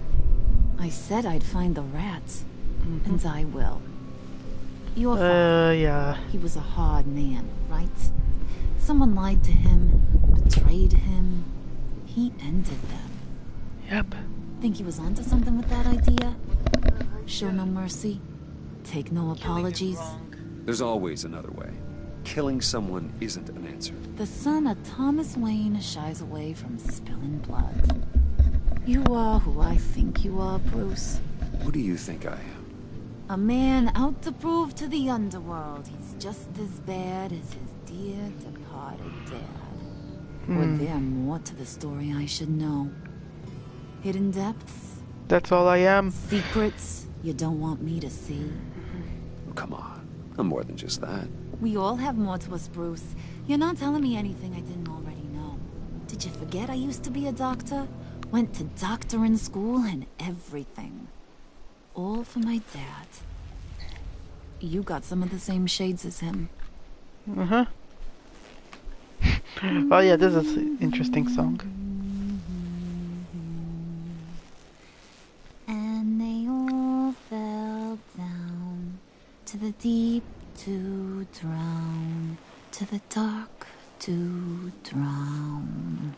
I said I'd find the rats. And I will. Your father, yeah. He was a hard man, right? Someone lied to him, betrayed him. He ended them. Yep. Think he was onto something with that idea? Show no mercy? Take no apologies? There's always another way. Killing someone isn't an answer. The son of Thomas Wayne shies away from spilling blood. You are who I think you are, Bruce. Who do you think I am? A man out to prove to the underworld he's just as bad as his dear departed dad. Or there more to the story I should know? Hidden depths? That's all I am. Secrets you don't want me to see? Come on, I'm more than just that. We all have more to us, Bruce. You're not telling me anything I didn't already know. Did you forget I used to be a doctor? Went to doctoring school and everything. All for my dad. You got some of the same shades as him. Uh-huh. Oh yeah, this is an interesting song. And they all fell down to the deep to drown, to the dark to drown.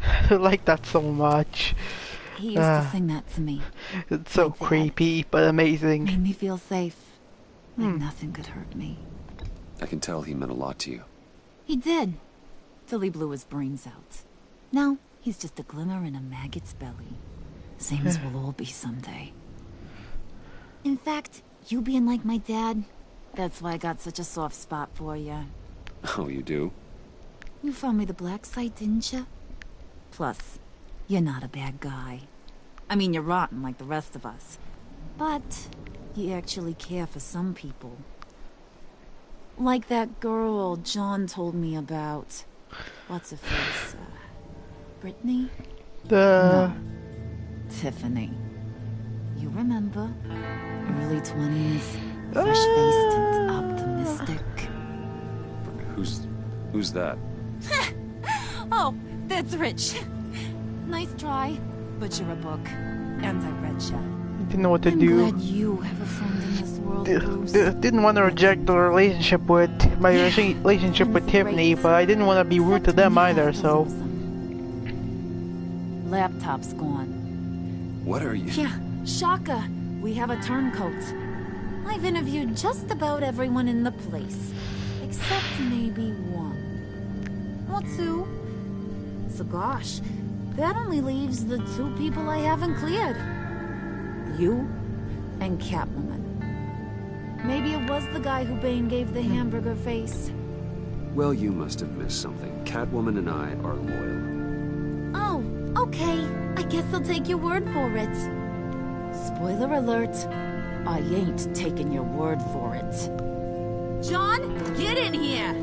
I like that so much. He used to sing that to me. It's so creepy, but amazing. Made me feel safe. Like nothing could hurt me. I can tell he meant a lot to you. He did. Till he blew his brains out. Now, he's just a glimmer in a maggot's belly. Same as we'll all be someday. In fact, you being like my dad, that's why I got such a soft spot for you. Oh, you do? You found me the black site, didn't you? Plus, you're not a bad guy. I mean, you're rotten like the rest of us. But you actually care for some people. Like that girl John told me about. What's her face? Brittany? No. Tiffany. You remember? Early 20s, fresh-faced and optimistic. Who's that? Oh, that's Rich. Nice try, but you're a book, and I read ya. Didn't know what to I'm do. glad you have a friend in this world, Bruce. Didn't want to reject the relationship with relationship with Tiffany, but I didn't want to be rude to them either. So. Laptop's gone. What are you? Yeah, shocker. We have a turncoat. I've interviewed just about everyone in the place, except maybe one or two. So gosh, that only leaves the two people I haven't cleared. You and Catwoman. Maybe it was the guy who Bane gave the hamburger face. Well, you must have missed something. Catwoman and I are loyal. Oh, okay. I guess I'll take your word for it. Spoiler alert. I ain't taking your word for it. John, get in here!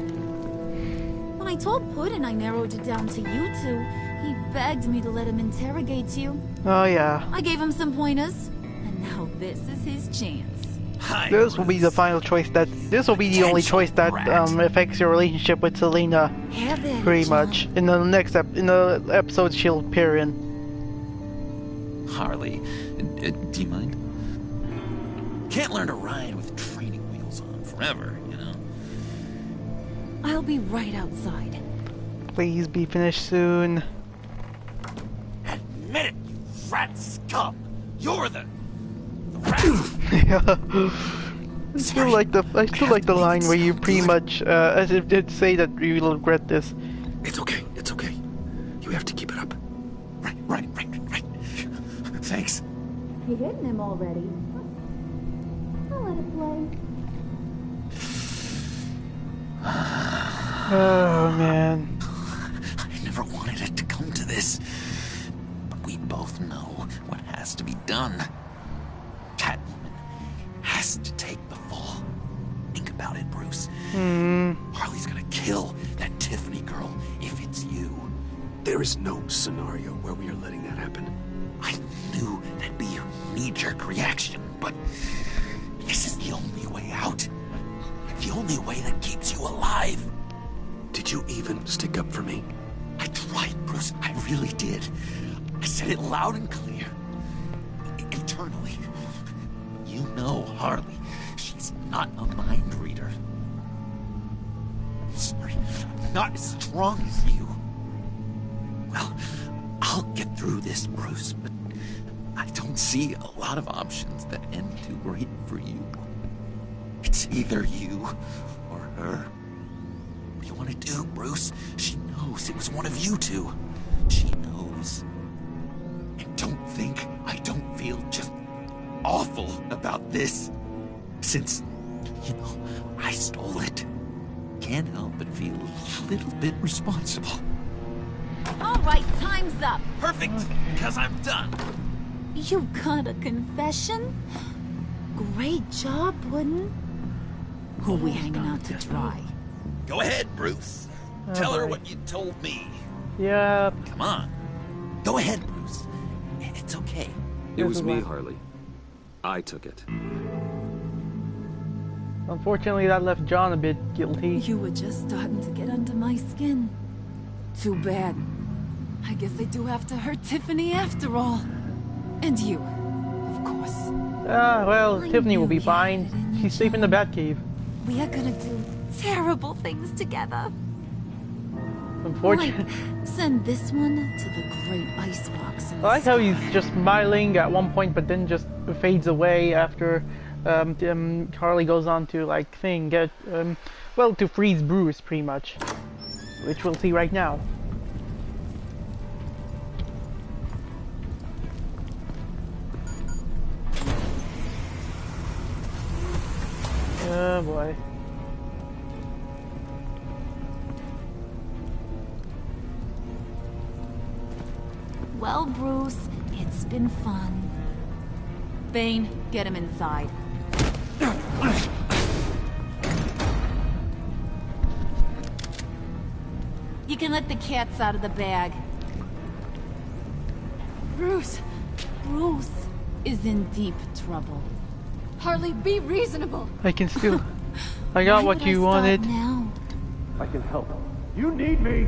When I told Puddin' I narrowed it down to you two, he begged me to let him interrogate you. Oh yeah. I gave him some pointers, and now this is his chance. This will be the final choice this will be the only choice that affects your relationship with Selena. Pretty much. In the next episode she'll appear in. Harley, do you mind? Can't learn to ride with training wheels on forever, you know? I'll be right outside. Please be finished soon. Admit it, you rat scum! You're the I still like the line where you pretty much as if to say that you will regret this. It's okay. You have to keep it up. Right. Thanks. You hitting him already? I'll let it play. Oh man. I never wanted it to come to this. But we both know what has to be done. has to take the fall. Think about it, Bruce. Harley's gonna kill that Tiffany girl if it's you. There is no scenario where we are letting that happen. I knew that'd be your knee-jerk reaction, but this is the only way out. The only way that keeps you alive. Did you even stick up for me? I tried, Bruce. I really did. I said it loud and clear. Internally. You know Harley. She's not a mind reader. I'm sorry. I'm not as strong as you. Well, I'll get through this, Bruce, but I don't see a lot of options that end too great for you. It's either you or her. What do you want to do, Bruce? She knows it was one of you two. She knows. And don't think I don't feel just awful about this. Since, you know, I stole it. Can't help but feel a little bit responsible. All right, time's up. Perfect, because I'm done. You got a confession? Great job, Puddin'. Who are we hanging out to dry? Go ahead, Bruce. Tell her what you told me. Yep. Come on. Go ahead, Bruce. It's okay. It was me, Harley. I took it. Unfortunately, that left John a bit guilty. You were just starting to get under my skin. Too bad. I guess I do have to hurt Tiffany after all. And you, of course. Well, Tiffany will be fine. She's safe in the Batcave. We are gonna do terrible things together. Unfortunately. Like, send this one to the great icebox. I like how he's just smiling at one point, but then just fades away after Harley goes on to like to freeze Bruce pretty much, which we'll see right now. Oh boy. Well, Bruce, it's been fun. Bane, get him inside. You can let the cats out of the bag. Bruce! Bruce is in deep trouble. Harley, be reasonable! I can still... I got what you wanted. Now? I can help. You need me!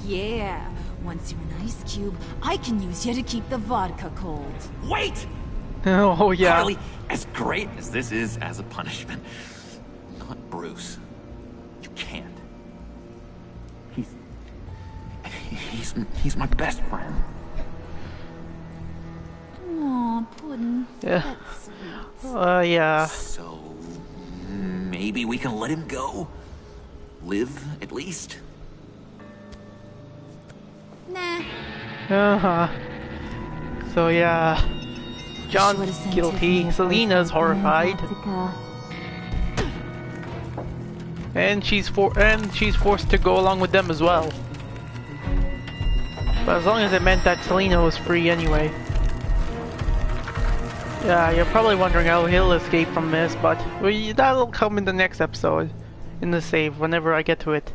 Yeah. Once you're an ice cube, I can use you to keep the vodka cold. Wait! Oh, yeah. Harley, as great as this is as a punishment, not Bruce. You can't. He's my best friend. Aw, Puddin'. Yeah. That's sweet. Yeah. So, maybe we can let him go? Live, at least? Nah. Uh-huh. So yeah, John's guilty, Selena's horrified, and she's forced to go along with them as well. But as long as it meant that Selena was free anyway. Yeah, you're probably wondering how he'll escape from this, but that'll come in the next episode, in the save, whenever I get to it.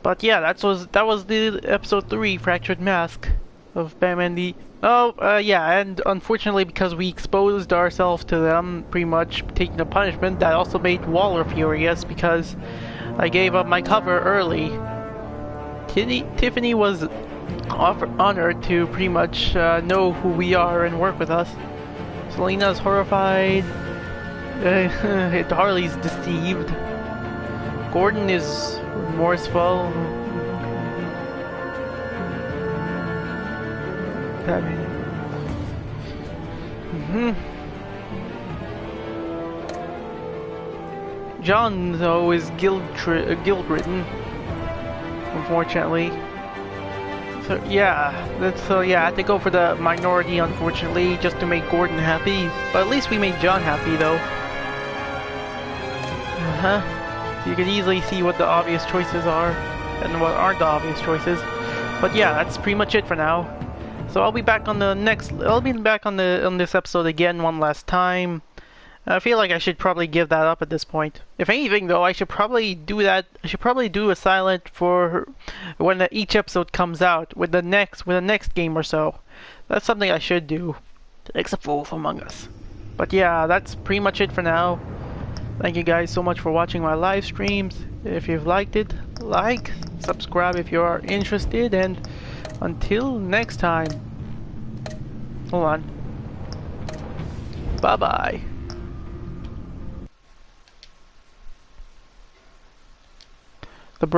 But yeah, that was the episode 3, Fractured Mask of Bam and the... Oh, yeah, and unfortunately because we exposed ourselves to them, pretty much taking the punishment, that also made Waller furious because I gave up my cover early. Tiffany was honored to pretty much know who we are and work with us. Selena's horrified. Harley's deceived. Gordon is remorseful. John, though, is guilt-ridden, unfortunately. So yeah, I had to go for the minority, unfortunately, just to make Gordon happy. But at least we made John happy, though. You can easily see what the obvious choices are and what aren't the obvious choices. But yeah, that's pretty much it for now. So I'll be back on the next. I'll be back on this episode again one last time. I feel like I should probably give that up at this point. If anything, though, I should probably do that. I should probably do a silent for when each episode comes out with the next game or so. That's something I should do, except for Wolf Among Us. But yeah, that's pretty much it for now. Thank you guys so much for watching my live streams. If you've liked it, like, subscribe if you are interested, and until next time. Hold on. Bye bye.